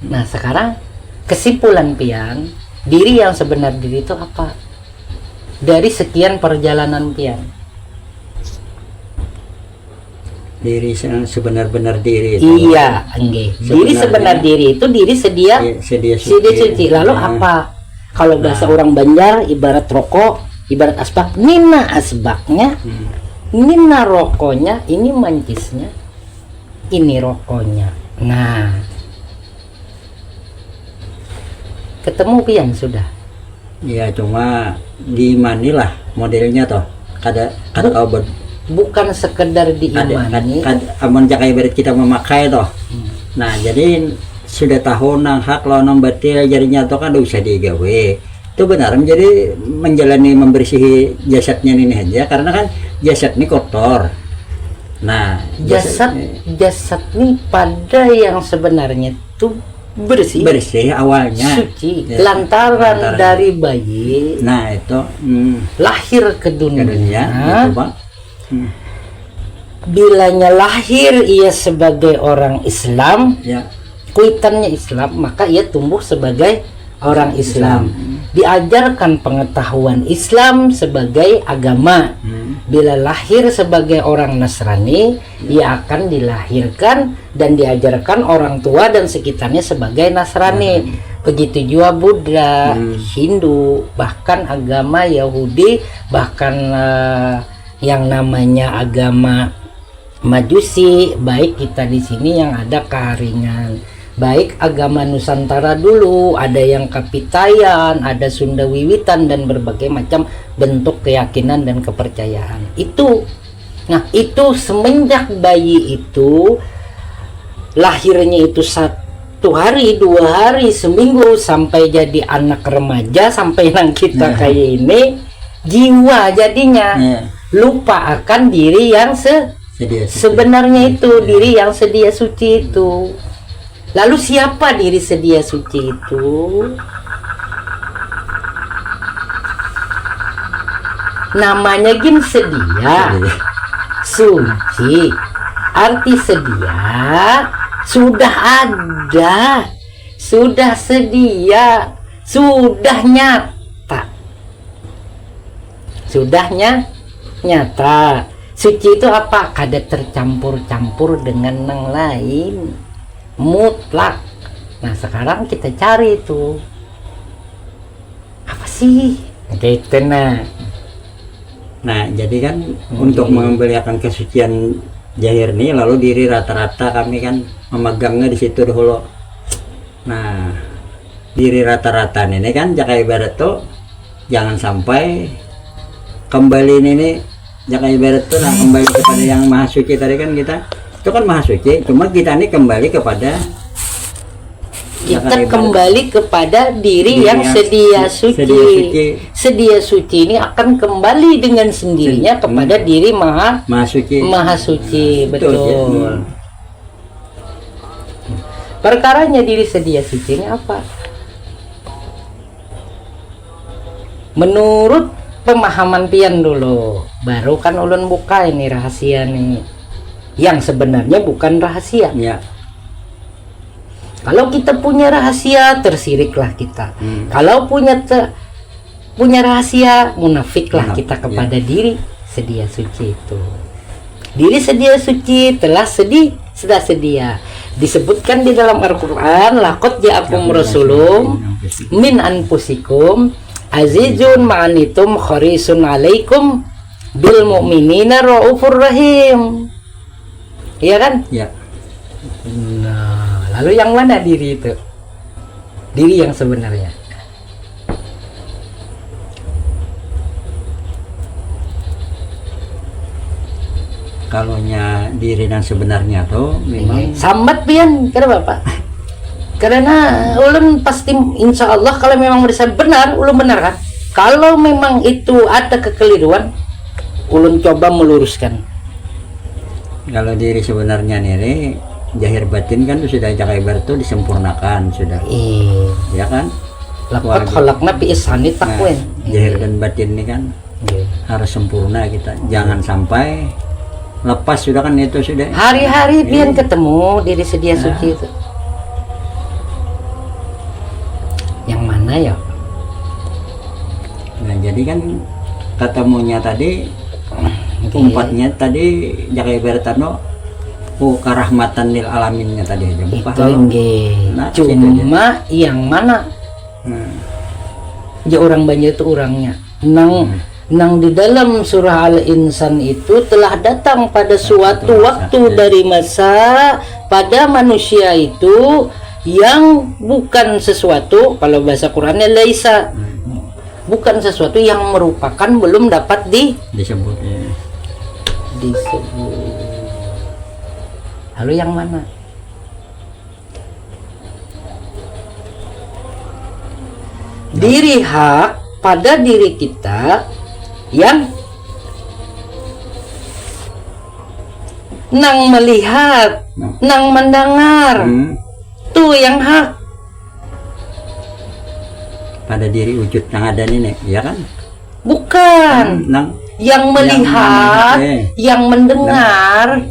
Nah sekarang kesimpulan pian, diri yang sebenar diri itu apa? Dari sekian perjalanan pian, Diri sebenar-benar diri itu. iya enggak, diri sebenar diri itu diri sedia sedia suci. Lalu Nah, apa? Kalau bahasa orang Banjar ibarat rokok, ibarat asbak, nina asbaknya, nina rokoknya, ini mancisnya, ini rokoknya. Nah ketemu pian sudah. Ya cuma di manilah modelnya toh. Kada obat. Bukan sekedar diimani. Amun jaka ibarat kita memakai toh. Nah jadi sudah tahu nang hak lawan batil jadinya toh kan usah digawe. Itu benar menjadi menjalani membersihi jasadnya ini aja karena kan jasad ini kotor. Nah Jasad nih pada yang sebenarnya itu bersih awalnya suci Ya, lantaran dari bayi nah itu lahir ke dunia, gitu, Pak. bilanya lahir ia sebagai orang Islam, Ya. kuitannya Islam, maka ia tumbuh sebagai orang Islam. Diajarkan pengetahuan Islam sebagai agama. Bila lahir sebagai orang Nasrani, ia akan dilahirkan dan diajarkan orang tua dan sekitarnya sebagai Nasrani. Begitu juga Buddha, Hindu, bahkan agama Yahudi, bahkan yang namanya agama Majusi, baik kita di sini yang ada keharingan baik agama Nusantara dulu, ada yang Kapitayan, ada Sunda Wiwitan, dan berbagai macam bentuk keyakinan dan kepercayaan itu. Nah itu semenjak bayi itu lahirnya itu 1 hari, 2 hari, seminggu, sampai jadi anak remaja, sampai yang kita kayak ini, jiwa jadinya lupa akan diri yang sebenarnya itu, diri yang sedia suci itu. Lalu siapa diri sedia suci itu? Namanya gin sedia, suci. Arti sedia, sudah ada, sudah sedia, sudah nyata, sudahnya nyata. Suci itu apa? Kada tercampur-campur dengan yang lain, mutlak. Nah sekarang kita cari itu apa sih gitu. Nah jadi kan untuk membeliakan kesucian zahir nih, lalu diri rata-rata kami kan memegangnya di situ dulu. Nah diri rata-rata ini kan jaka ibarat tuh jangan sampai kembali ini jaka ibarat tuh nah, kembali kepada yang maha suci tadi kan. Kita itu kan maha suci, cuma kita ini kembali kepada kita kembali kepada diri yang sedia suci. Sedia suci ini akan kembali dengan sendirinya kepada diri maha suci. Maha suci, betul. Perkaranya diri sedia suci ini apa? Menurut pemahaman pian dulu, baru kan ulun buka ini rahasia nih, yang sebenarnya bukan rahasia. Ya. Kalau kita punya rahasia, tersiriklah kita. Kalau punya rahasia, munafiklah kita kepada diri sedia suci itu. Diri sedia suci sudah sedia. Disebutkan di dalam Al-Quran, laqad ja'akum rasulun min anfusikum azizun ma'anitum kharisun alaikum bil mu'minina raufur rahim. Iya kan? Ya. Nah, lalu yang mana diri itu? Diri yang sebenarnya. Kalaunya diri yang sebenarnya tuh memang sambat pian, kenapa Pak? Karena ulun pasti insya Allah kalau memang merasa benar, ulun benar kan? Kalau memang itu ada kekeliruan, ulun coba meluruskan. Kalau diri sebenarnya nih zahir batin kan sudah jaka ibarat itu disempurnakan sudah. Ya kan? Laqad khalaqna fi ihsani taqwin. Zahir dan batin ini kan harus sempurna kita. Jangan sampai lepas sudah kan itu sudah. Hari-hari pian ketemu diri sedia suci itu. Yang mana ya? Nah, jadi kan ketemunya tadi umpatnya tadi jaka ibarat karahmatan lil alaminnya tadi aja bukan. Nah, cuma yang mana? Ya orang banyak itu orangnya. Nang di dalam surah Al-Insan itu telah datang pada suatu waktu dari masa pada manusia itu yang bukan sesuatu, kalau bahasa Qurannya laisa, bukan sesuatu yang merupakan belum dapat disebut. Lalu yang mana? Diri hak pada diri kita yang nang melihat, nang mendengar, tuh yang hak pada diri wujud yang ada ini, ya kan? Bukan. Yang melihat, yang mendengar,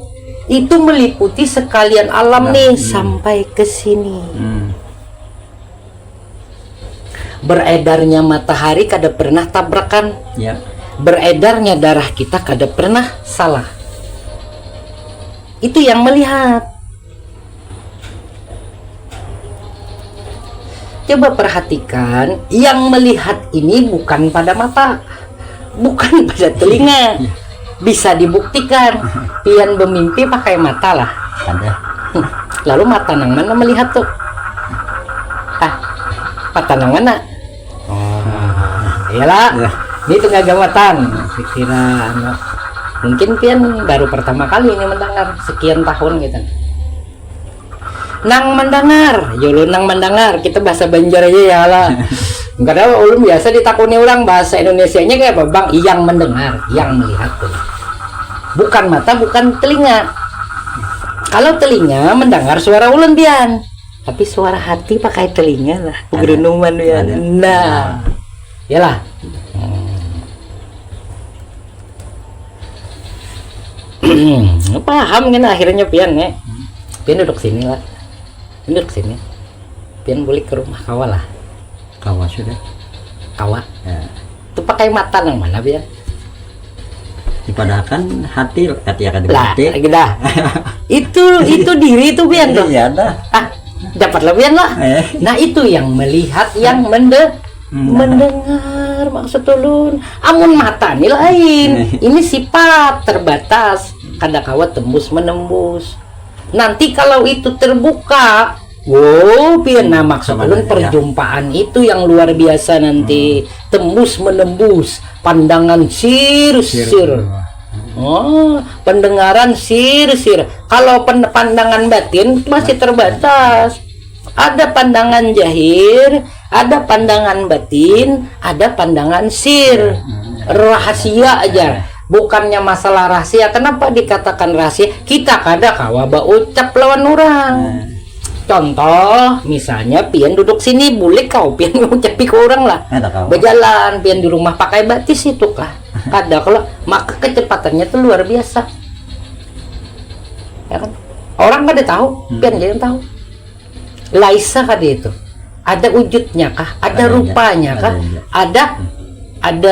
itu meliputi sekalian alam nih sampai ke sini. Beredarnya matahari kada pernah tabrakan. Ya. Beredarnya darah kita kada pernah salah. Itu yang melihat. Coba perhatikan, yang melihat ini bukan pada mata, bukan pada telinga. Bisa dibuktikan. Pian bermimpi pakai mata lah. Lalu mata nang mana melihat tuh? Mata nang mana? Iyalah. Ya. Ini tengah gawatan. Pikiran. Mungkin pian baru pertama kali ini mendengar sekian tahun gitu. Nang mendengar, yolo nang mendengar. Kita bahasa Banjar aja ya lah. Karena ulun biasa ditakuni orang bahasa Indonesianya kayak apa bang? Yang mendengar, yang melihat tuh. Bukan mata, bukan telinga. Kalau telinga mendengar suara ulun pian, tapi suara hati pakai telinga lah. Pegerunuman ya. Nah, yalah. Paham kan akhirnya pian ya. Pian duduk sini lah. Pian duduk sini. Pian boleh ke rumah kawa lah. Kawa sudah. Kawa. Ya. Itu pakai mata yang mana pian? Dipadahkan hati akan Lah, dipetik. dah. itu diri itu pian tuh. Iya dah. Dapat lebihan lah. Nah itu yang melihat, yang mendengar maksud ulun. Amun mata ini lain. Ini sifat terbatas. Kadang-kala tembus menembus. Nanti kalau itu terbuka, wow, pian nah maksud ulun perjumpaan itu yang luar biasa nanti. Tembus menembus, pandangan sir. Oh, pendengaran sir. Kalau pandangan batin masih terbatas. Ada pandangan jahir, ada pandangan batin, ada pandangan sir. Rahasia aja. Bukannya masalah rahasia. Kenapa dikatakan rahasia? Kita kada kawa ucap lawan orang. Contoh, misalnya pian duduk sini, boleh kau pian ngucapi ke orang lah. Berjalan pian di rumah pakai batis itu kah? Ada kalau maka kecepatannya itu luar biasa. Ya kan? Orang kada tahu, pian jangan tahu. Laisa kada itu. Ada wujudnya kah? Ada rupanya kah? Ada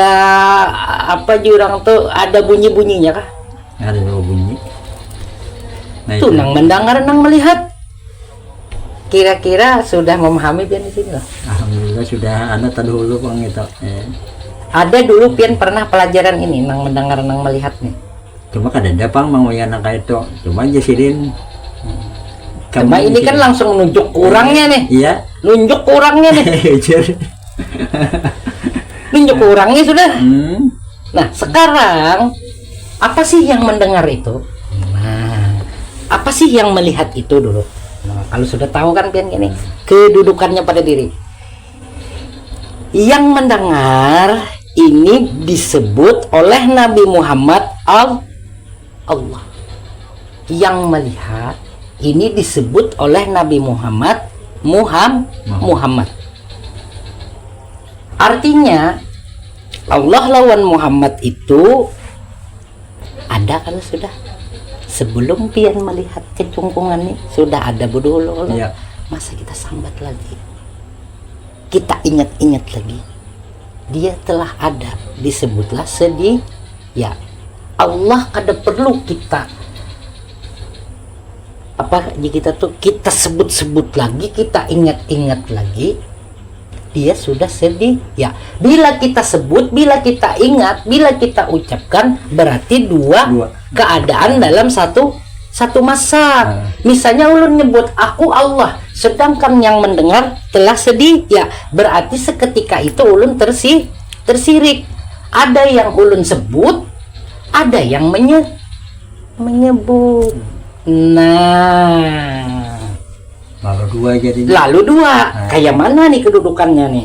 apa jurang tuh? Ada bunyi-bunyinya kah? Ada bunyi. Nah, itu nang mendengar, nang melihat. Kira-kira sudah memahami pian di sini lah. Alhamdulillah sudah anak dahulu bang itu. Ada dulu pian pernah pelajaran ini nang mendengar, nang melihat nih. Cuma kada ada pang mangoyan kayak itu. Cuma jasirin. Cuma ini kan langsung nunjuk kurangnya nih. Iya. Nunjuk kurangnya nih. Nunjuk kurangnya sudah. Nah sekarang apa sih yang mendengar itu? Nah apa sih yang melihat itu dulu? Nah, kalau sudah tahu kan pian gini kedudukannya pada diri. Yang mendengar ini disebut oleh Nabi Muhammad Allah. Yang melihat ini disebut oleh Nabi Muhammad Muhammad. Artinya Allah lawan Muhammad itu ada kalau sudah. Sebelum pian melihat kecungkungan ini sudah ada dulu. Iya. Masa kita sambat lagi? Kita ingat-ingat lagi. Dia telah ada, disebutlah sedih. Ya, Allah kada perlu kita kita sebut-sebut lagi, kita ingat-ingat lagi. Dia sudah sedih. Ya, bila kita sebut, bila kita ingat, bila kita ucapkan, berarti dua keadaan dalam satu masa. Misalnya ulun nyebut aku Allah, sedangkan yang mendengar telah sedih, ya berarti seketika itu ulun tersirik. Ada yang ulun sebut, ada yang menyebut. Nah, lalu dua kayak mana nih kedudukannya nih?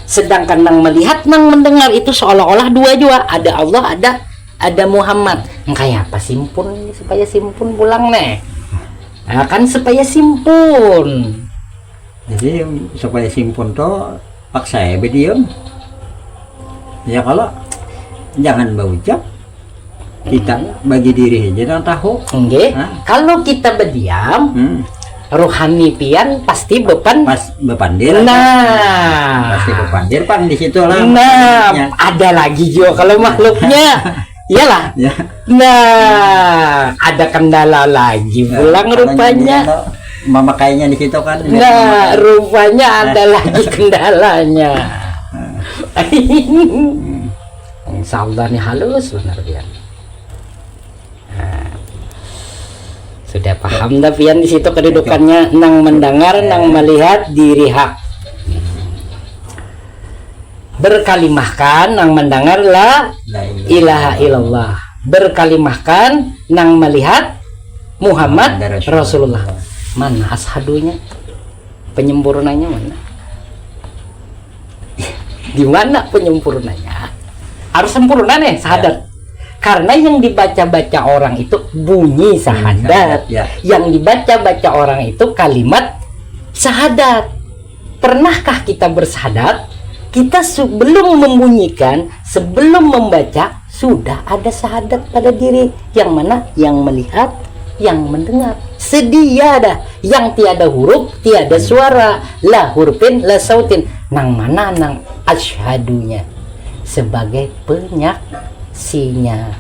Sedangkan nang melihat, nang mendengar itu seolah-olah dua juga. Ada Allah, ada Muhammad. Kayak apa simpun supaya simpun pulang nih? Nah, kan supaya simpun. Jadi supaya simpun tuh paksa ya berdiam. Ya kalau jangan berucap, kita bagi diri aja dan tahu. Okay. Kalau kita berdiam, rohani pian pasti bepandir. Nah, pasti bepandir pang di situ lah. Nah, ada lagi juga kalau makhluknya. Iyalah. Ya. Nah, ada kendala lagi pulang rupanya. Memakainya di situ kan. Nah, rupanya ada lagi kendalanya. Insya Allah nih halus benar dia. Sudah paham dah pian di situ kedudukannya, nang mendengar, nang melihat diri hak. Berkalimahkan nang mendengar la ilaha illallah, berkalimahkan nang melihat Muhammad Rasulullah. Mana ashadunya, penyempurnanya mana? Di mana penyempurnanya? Harus sempurna nih syahadat. Karena yang dibaca-baca orang itu bunyi syahadat, yang dibaca-baca orang itu kalimat syahadat. Pernahkah kita bersyahadat? Kita sebelum membunyikan, sebelum membaca, sudah ada syahadat pada diri. Yang mana? Yang melihat, yang mendengar. Sedia dah. Yang tiada huruf, tiada suara. La hurufin, la sautin. Nang mana nang asyhadunya? Sebagai penyaksinya.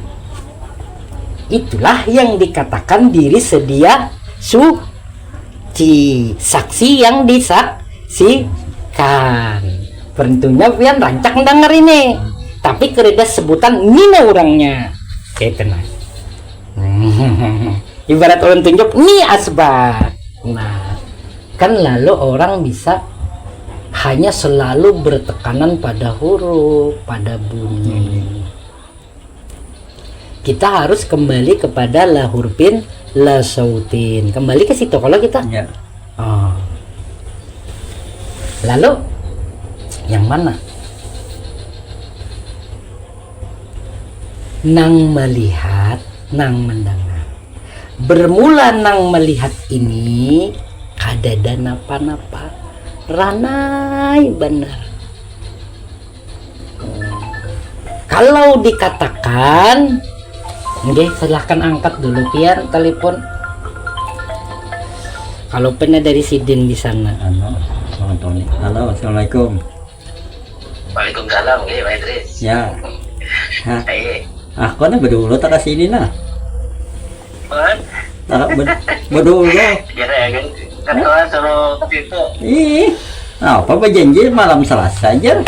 Itulah yang dikatakan diri sedia suci. Saksi yang disaksikan. Tentunya pian rancak denger ini, tapi kereda sebutan nina orangnya kayak tenang. Ibarat orang tunjuk ni asbat. Nah, kan lalu orang bisa hanya selalu bertekanan pada huruf, pada bunyi. Kita harus kembali kepada la hurfin la sautin. Kembali ke situ kalau kita. Oh. Lalu yang mana? Nang melihat, nang mendengar. Bermula nang melihat ini kadada napa-napa, ranai benar. Kalau dikatakan, silahkan angkat dulu biar telepon. Kalau pernah dari Sidin di sana. Halo, assalamualaikum. Waalaikumsalam, Pak Idris. Ya. Aku na berdulu tak sini nah. Berdulu. Ya kan ketua suruh itu. Apa berjanji malam Selasa aja.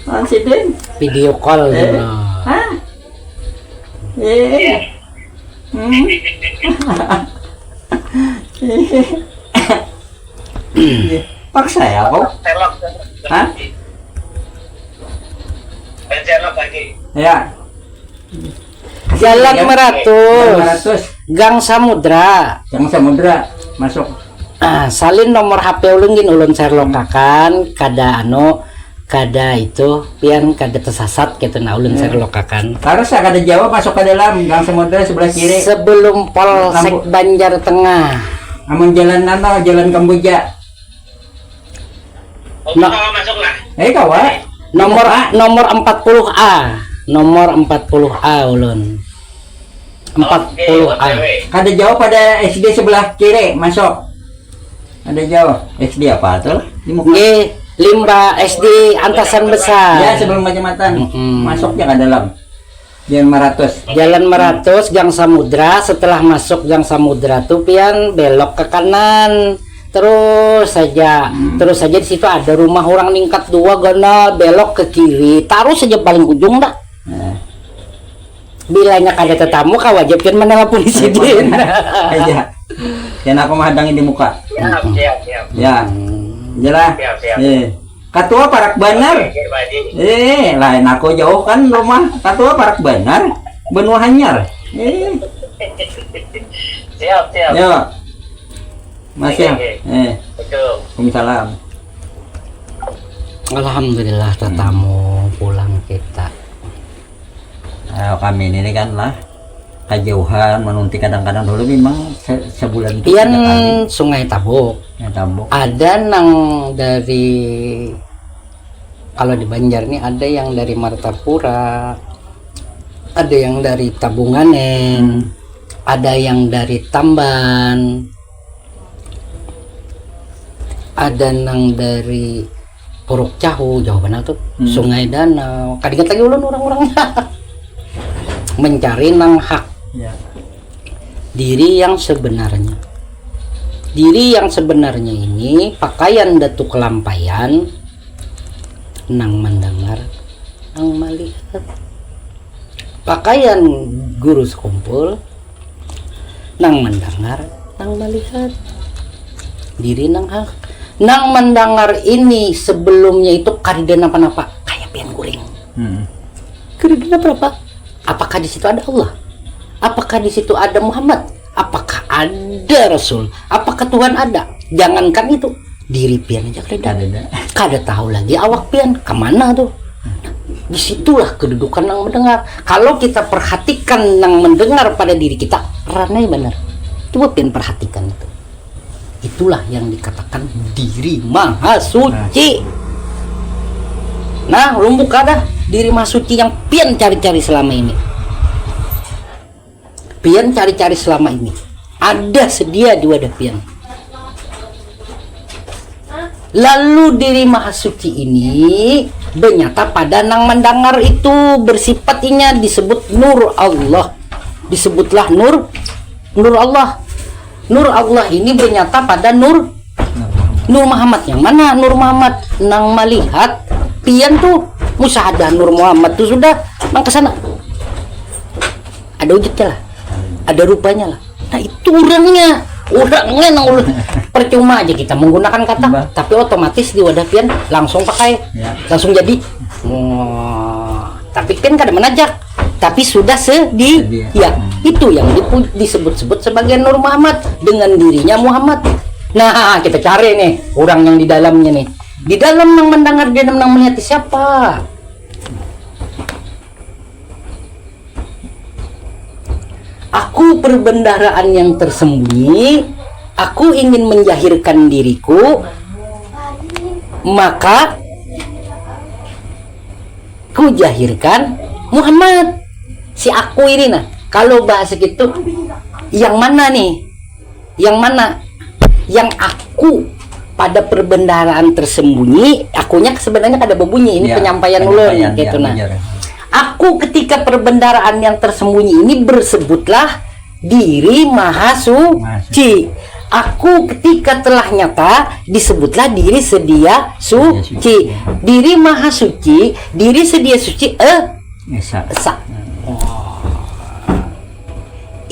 Nah, Sidin. Video call. Paksa ya kok? Hah? Pencelok lagi. Ya. Jalan Meratus, Gang Samudra. Gang Samudra masuk. Salin nomor HP ulun serlokakan kada itu pian kada tersasat gitu nah ulun serlokakan. Harus kada jawab masuk ke dalam Gang Samudra sebelah kiri. Sebelum Polsek Banjar Tengah. Amun jalan jalan Kamboja. Masuk lah. Kawan. Nomor 40A. Nomor 40A ulun. 40A. Kada jauh pada SD sebelah kiri masuk. Ada jauh. SD apa tuh? Di muka. Limba SD Antasan Besar. Ya sebelum Kecamatan. Masuknya ke dalam. Jalan Meratus, Gang Samudra. Setelah masuk Gang Samudra tuh pian belok ke kanan. Terus saja di situ ada rumah orang tingkat 2 gana belok ke kiri. Taruh saja paling ujung dah. Bilanya kada tetamu kau wajib kan menelpon Sidin. Iya. Dan aku menghadangin di muka. Siap. Ya. Jelas. Katua Parak Banar. Lain aku jauh kan rumah Katua Parak Banar. Benua Hanyar. Siap. Yo. Masih. Waalaikumsalam. Alhamdulillah tetamu pulang kita. Kami ini kan lah kejauhan menunti kadang-kadang dulu memang sebulan itu pian Sungai Tabuk. Ada nang dari kalau di Banjar nih ada yang dari Martapura, ada yang dari Tabunganen, ada yang dari Tamban, ada nang dari Puruk Cahu, jauh mana tuh? Sungai Danau. Kadigat lagi ulun orang-orangnya. Mencari nang hak. Diri yang sebenarnya. Diri yang sebenarnya ini pakaian datu kelampaian nang mendengar, nang melihat. pakaian guru sekumpul nang mendengar nang melihat diri nang nang mendengar ini sebelumnya itu kadiden apa kayak pian guring. Kadiden apa? Apakah di situ ada Allah? Apakah di situ ada Muhammad? Apakah ada Rasul? Apakah Tuhan ada? Jangankan itu, diri pian aja kada tahu lagi awak pian kemana tuh. Nah, disitulah kedudukan nang mendengar. Kalau kita perhatikan nang mendengar pada diri kita, ranai benar. Coba pian perhatikan itu. Itulah yang dikatakan diri maha suci. Nah, lumbuk ada diri maha suci yang pian cari-cari selama ini. Pian cari-cari selama ini. Ada sedia di wadah pian. Lalu diri maha suci ini bernyata pada nang mendengar itu, bersifatnya disebut nur Allah. Disebutlah nur Allah. Nur Allah ini bernyata pada Nur Muhammad. Yang mana Nur Muhammad? Nang melihat pian tuh musyahadah Nur Muhammad tuh sudah nang kesana. Ada wujudnya lah, ada rupanya lah. Nah itu orangnya nang percuma aja kita menggunakan kata, tapi otomatis di wadah pian langsung pakai, langsung jadi. Tapi kan kada menajak, tapi sudah ya itu yang disebut-sebut sebagai Nur Muhammad dengan dirinya Muhammad. Nah kita cari nih orang yang di dalamnya nih, di dalam yang mendengar, dia yang melihat siapa? Aku perbendaharaan yang tersembunyi, aku ingin menjahirkan diriku, maka ku jahirkan Muhammad. Si aku ini nah, kalau bahasa gitu, yang mana nih? Yang mana? Yang aku pada perbendaharaan tersembunyi, akunya sebenarnya kada berbunyi, ini penyampaian ulun gitu nah. Aku ketika perbendaharaan yang tersembunyi ini bersebutlah diri maha suci. Aku ketika telah nyata disebutlah diri sedia suci. Diri maha suci, diri sedia suci esa.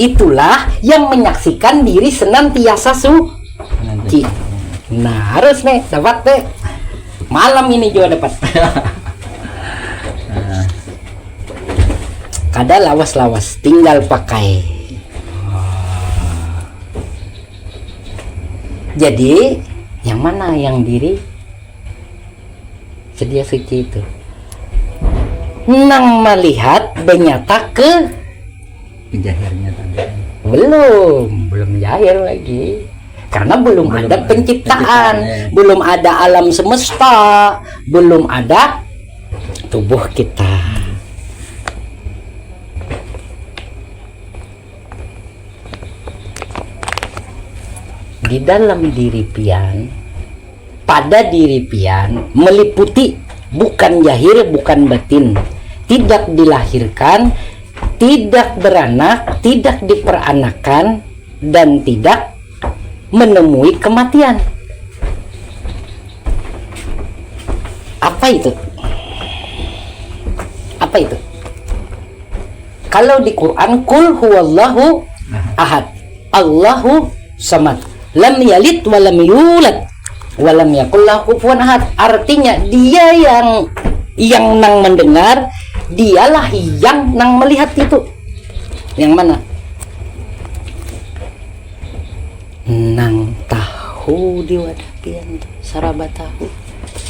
Itulah yang menyaksikan diri senantiasa suci. Nah harus nih dapat deh. Malam ini juga dapat. Kada lawas-lawas, tinggal pakai. Jadi yang mana yang diri sedia suci itu? Nang melihat bernyata ke Jahirnya tadi. belum jahir lagi, karena belum ada penciptaan, belum ada alam semesta, belum ada tubuh kita. Di dalam diri pian, pada diri pian meliputi bukan jahir, bukan batin, tidak dilahirkan, tidak beranak, tidak diperanakan, dan tidak menemui kematian. Apa itu? Apa itu? Kalau di Quran, Qul huwallahu ahad, Allahu samad, lam yalid wa lam yulad wa lam yakul lahu kufuwan ahad. Artinya dia yang nang mendengar, dialah yang nang melihat itu. Yang mana? Nang tahu di wadah pian, saraba tahu.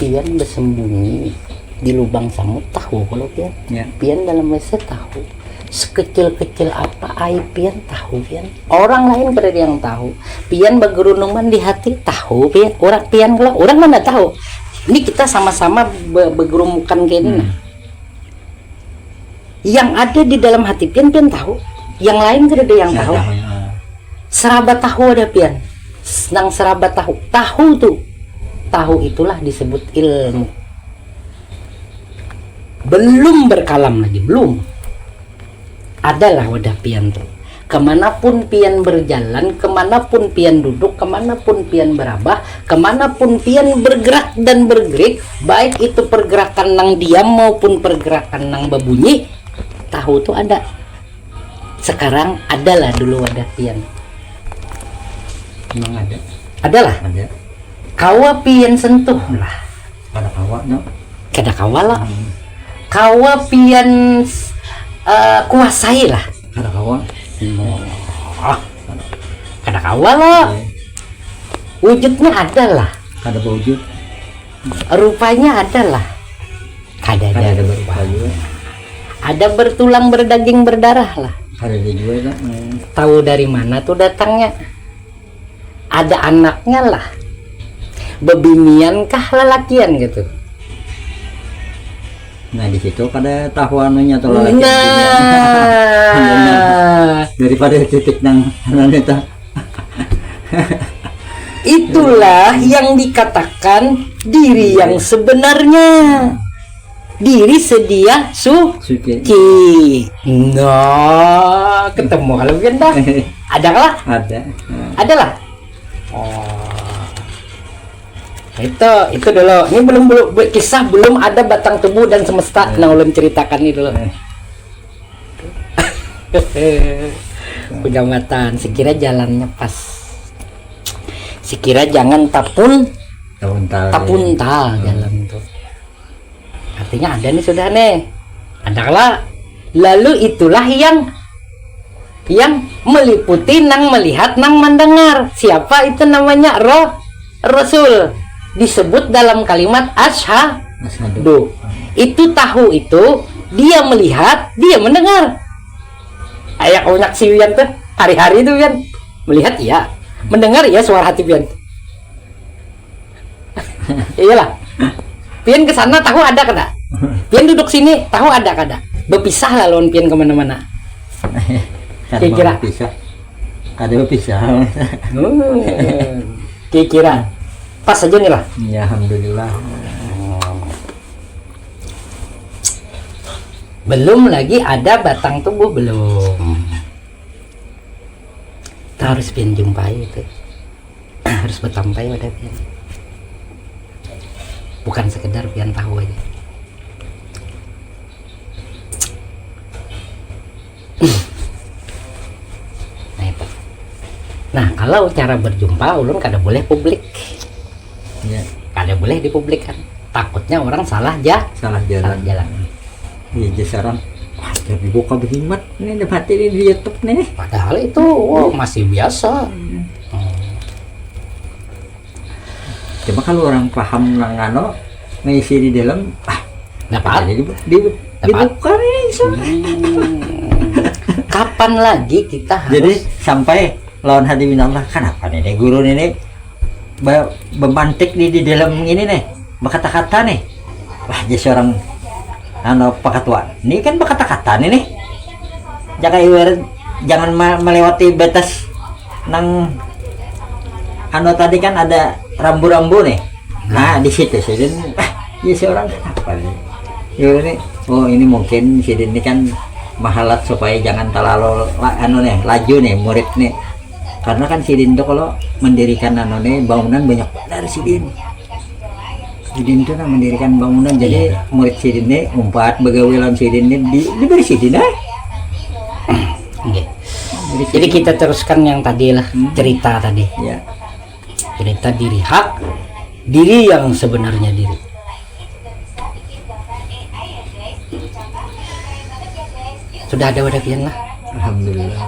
Pian bersembunyi di lubang samut tahu kalau pian. Pian dalam masa tahu. Sekecil-kecil apa aib pian tahu pian. Orang lain pada yang tahu. Pian bergerunungan di hati tahu pian. Orang pian kalau orang mana tahu. Ini kita sama-sama bergerumukan kayak ini. Yang ada di dalam hati pian tahu. Yang lain tidak ada yang tahu. Serabat tahu ada pian. Nang serabat tahu. Tahu tuh. Tahu itulah disebut ilmu. Belum berkalam lagi, belum. Adalah wadah pian tuh. Kemanapun pian berjalan, kemanapun pian duduk, kemanapun pian berabah, kemanapun pian bergerak dan bergerik, baik itu pergerakan nang diam maupun pergerakan nang berbunyi, tahu tuh ada. Sekarang adalah, dulu ada pian. Memang ada. Adalah. Ada. Kawa pian sentuh lah. Pada kawa no. Kada kawa lah. Kawa pian kuasai lah. Pada kawa. Kada kawa lah. Wujudnya adalah. Ada wujud. Rupanya adalah. Kada Ada ada. berupa juga. Ada bertulang, berdaging, berdarah lah. Ada juga kan. Tahu dari mana tuh datangnya? Ada anaknya lah. Bebinian kah lelakian gitu. Nah di situ kada tahu anunya atau lelaki. Nah, Daripada titik nang anu itu. itulah yang dikatakan diri yang sebenarnya. Diri sedia Suci. suci. Nah, ketemu kalau kan dah. Ada lah, Ada. adalah. Oh. Itu dulu. Ini belum kisah, belum ada batang tubuh dan semesta. Nah, ulun ceritakan ini dulu. Pengamatan, sekira jalannya pas. Sekira jangan tapuntal jalan tuh. Artinya ada nih, sudah nih. Adalah. Lalu itulah yang meliputi nang melihat nang mendengar. Siapa itu namanya? Rasul. Disebut dalam kalimat asyhadu. Itu tahu itu, dia melihat, dia mendengar. Ayak kau nyaksi Wian tuh hari-hari itu Wian. Melihat iya, mendengar iya suara hati Wian. Iyalah. Pian ke sana tahu ada kada? Pian duduk sini tahu ada kada? Berpisah lah lawan pian kemana-mana. Kira-kira. Ada berpisah. Kira-kira. Pas aja nih lah. Ya alhamdulillah. Belum lagi ada batang tubuh, belum. Kita harus pian jumpai itu. Harus bertampai pada pian. Bukan sekedar pian tahu aja. Nah itu. Nah kalau cara berjumpa ulun kada boleh publik. Ya, Kada boleh dipublikkan. Takutnya orang salah salah salah jalan. jalan. Iya jasaran. Wah, jadi buka berhimat nih dapat ini di YouTube nih. Padahal itu masih biasa. Cuma kalau orang paham nangano ngisi di dalam Dapat. jadi dibuka nih soalnya. Kapan lagi kita harus Jadi sampai lawan hati minallah, kenapa nih guru ini memantik di dalam ini nih berkata-kata nih. Wah jadi seorang pakatuan ini kan berkata-kata nih jangan melewati batas nang tadi kan ada rambu-rambu nih. Nah di situ sih ya seorang apa nih ini, ini mungkin si ini kan mahalat supaya jangan terlalu laju nih murid nih, karena kan Sidin tuh kalau mendirikan bangunan banyak dari Sidin tuh mendirikan bangunan, jadi murid Sidin nih umpat begawilan Sidin nih diberi Sidin Oke. Jadi kita teruskan yang tadi lah, cerita tadi. ya. Cerita diri hak, diri yang sebenarnya diri. Sudah ada wadah pian lah. Alhamdulillah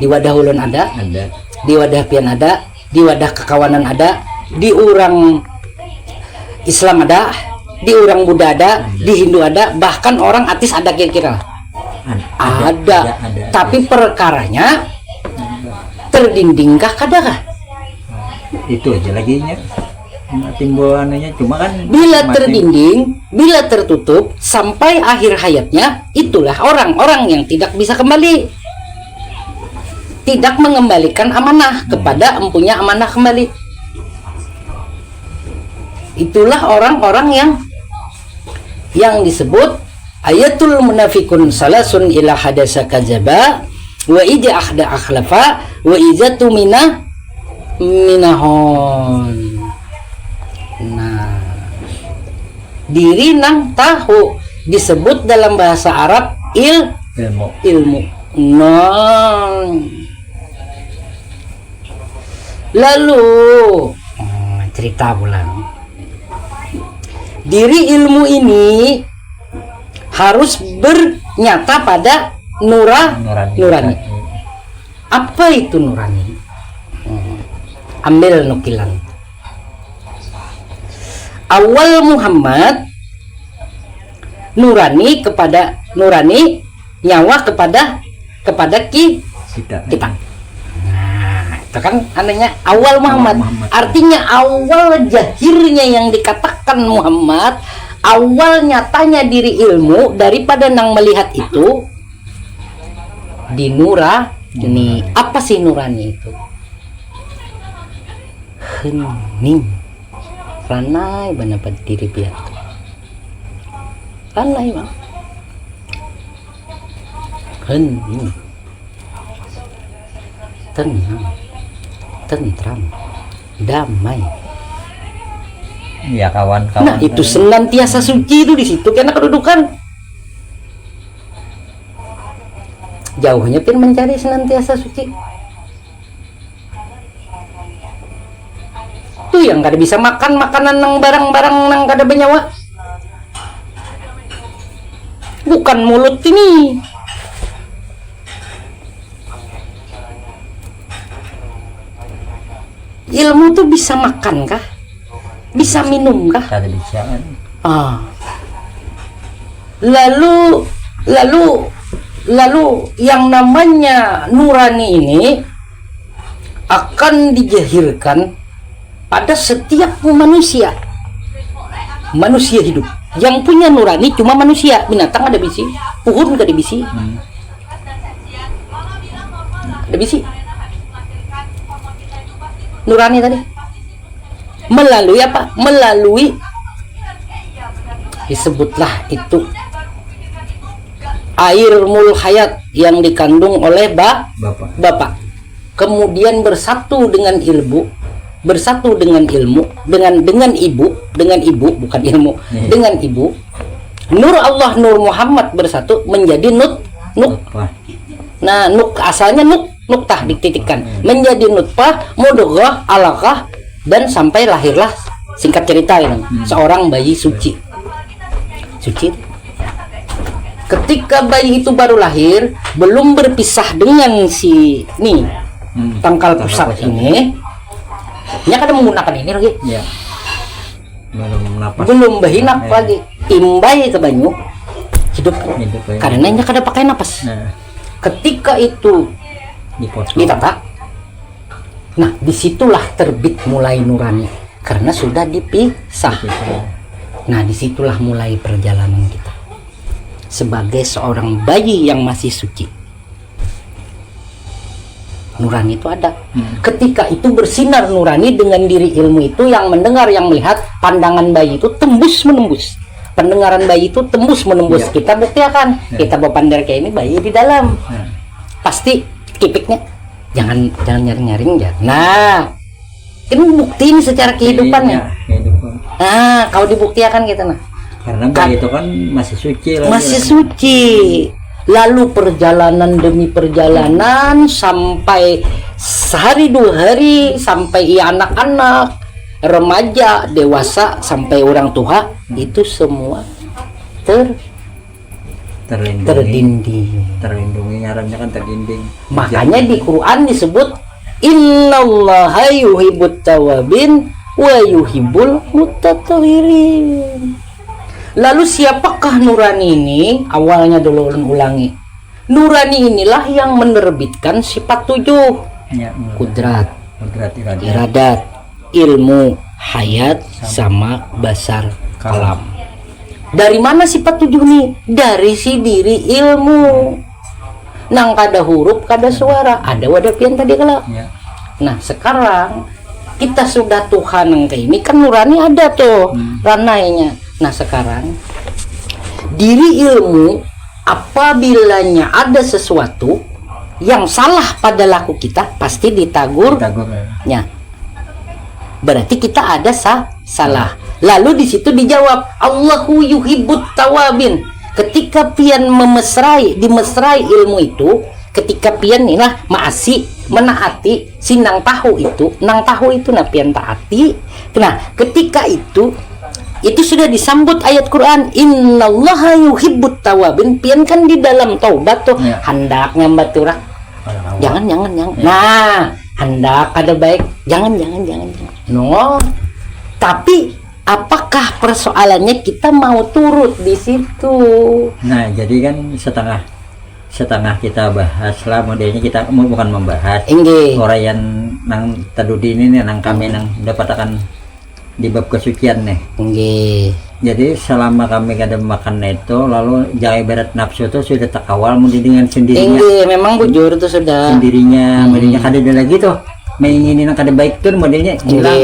Di wadah ulun ada, di wadah pian ada, di wadah kekawanan ada, di orang Islam ada, di orang Buddha ada, di Hindu ada, bahkan orang ateis ada kira-kira. Ada. Tapi perkaranya terdindingkah kadakah? Itu aja lagi nya timbul anunya, cuma kan Bila mati. terdinding, bila tertutup sampai akhir hayatnya, itulah orang-orang yang tidak bisa kembali, tidak mengembalikan amanah kepada empunya amanah kembali. Itulah orang-orang yang disebut ayatul munafikun salasun ila hadasa kadzaba wa idza akhda akhlafa wa idza tumina minahon. Nah, diri nang tahu, disebut dalam bahasa Arab ilmu. Nah, lalu cerita pulang. Diri ilmu ini harus bernyata pada nurani. Apa itu nurani? Ambil nukilan. Awal Muhammad nurani nyawa kepada kita. Nah, itu kan anehnya awal Muhammad. Artinya awal jahirnya yang dikatakan Muhammad, awal nyatanya diri ilmu daripada nang melihat itu di nurani. Apa sih nurani itu? Hening, ranai benar diri biar. Ranai bang. Hening, tenang, tentram, damai. Ya kawan-kawan. Nah itu senantiasa suci itu di situ karena kedudukan. Jauhnya pun mencari senantiasa suci. Tuh yang kada bisa makan makanan nang barang-barang nang kada bernyawa. Bukan mulut ini. Ilmu tuh bisa makan kah? Bisa minum kah? Kada bisa kan. Lalu yang namanya nurani ini akan dijahirkan pada setiap manusia hidup. Yang punya nurani cuma manusia, binatang ada bisi, pohon ada bisi, ada bisi. Nurani tadi melalui apa? Melalui disebutlah itu air mul hayat yang dikandung oleh bapak. Kemudian bersatu dengan ilmu, dengan ibu bukan ilmu, dengan ibu. Nur Allah, Nur Muhammad bersatu menjadi nuk. Nah, nuk asalnya nuktah dititikkan menjadi nutfah, mudghah, alaqah, dan sampai lahirlah singkat cerita ini seorang bayi suci. Ketika bayi itu baru lahir, belum berpisah dengan si tangkal pusat ini, dia kadang menggunakan ini lagi. Ya. Belum berhinak lagi, imbai ke banyu hidup ya. karena dia kada pakai napas. Nah. Ketika itu ditata, nah disitulah terbit mulai nurani karena sudah dipisah. Nah disitulah mulai perjalanan kita sebagai seorang bayi yang masih suci. Nurani itu ada. Ketika itu bersinar nurani dengan diri ilmu itu, yang mendengar, yang melihat, pandangan bayi itu tembus menembus. Pendengaran bayi itu tembus menembus. Ya. Kita buktikan. Kita berpandang kayak ini bayi di dalam. Pasti kipiknya jangan nyaring-nyaring ya. Nah, ini bukti ini secara kehidupan ya. Nah, kau dibuktikan gitu nah. Karena bayi itu kan masih suci. Masih suci. Lalu perjalanan demi perjalanan sampai sehari dua hari, sampai ia anak-anak, remaja, dewasa, sampai orang tua, itu semua terlindungi, ngarannya kan terlindung. Makanya di Quran disebut innallaha yuhibbut tawabin wa yuhibbul mutatahhirin. Lalu siapakah nurani ini? Awalnya dulu ulangi. Nurani inilah yang menerbitkan sifat 7. Ya, Kudrat, iradat, iradat, ilmu, hayat, sama basar, kalam. Dari mana sifat 7 ini? Dari si diri ilmu. Nang kada huruf, kada suara, ada wadapian tadi kalau. Ya. Nah sekarang kita sudah Tuhan yang kayak ini kan nurani ada tuh ranainya. Nah sekarang diri ilmu apabilanya ada sesuatu yang salah pada laku kita pasti ditagur. Ya. Berarti kita ada salah. Lalu di situ dijawab Allahu yuhibbut tawabin. ketika pian dimesrai ilmu itu, ketika pian inilah maasi menaati si nang tahu itu nah pian taati. Nah ketika itu sudah disambut ayat Quran, innallaha yuhibbut tawabin. Pian kan di dalam taubat tuh hendaknya baturah jangan nah hendak ada baik jangan no. Tapi apakah persoalannya kita mau turut di situ? Nah jadi kan setengah kita bahas lah, modelnya kita bukan membahas orang yang nang tadudi ini nih, nang kami nang dapatakan di bab kesucian nih. Jadi selama kami kada makan itu, lalu jangan berat nafsu itu sudah takawal mungkin dengan sendirinya. Memang bujur itu sudah sendirinya, modelnya kada ada lagi tuh menginginin yang kada baik tuh modelnya hilang.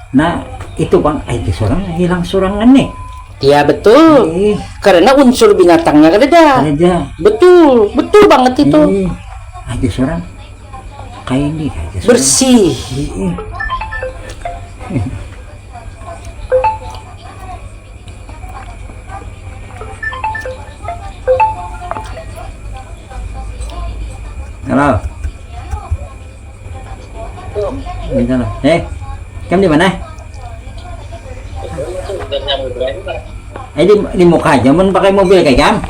Nah itu bang, itu seorang hilang sorangan nih. Ya betul, karena unsur binatangnya kan ada. Betul banget itu. Ada seorang kayak ini, bersih. Halo. Minta lah. Kamu di mana? Di muka aja, men pakai mobil kayak kamu.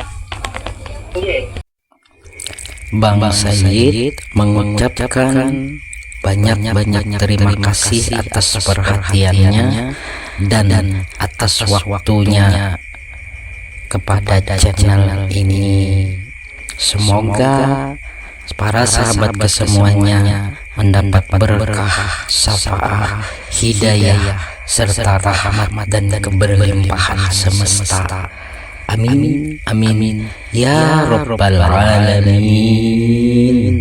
Bang Said mengucapkan banyak terima kasih atas perhatiannya dan atas waktunya kepada channel ini. Semoga para sahabat kesemuanya mendapat berkah, syafaat, hidayah, serta rahmat dan keberlimpahan semesta. Amin, amin, ya Rabbal Alamin.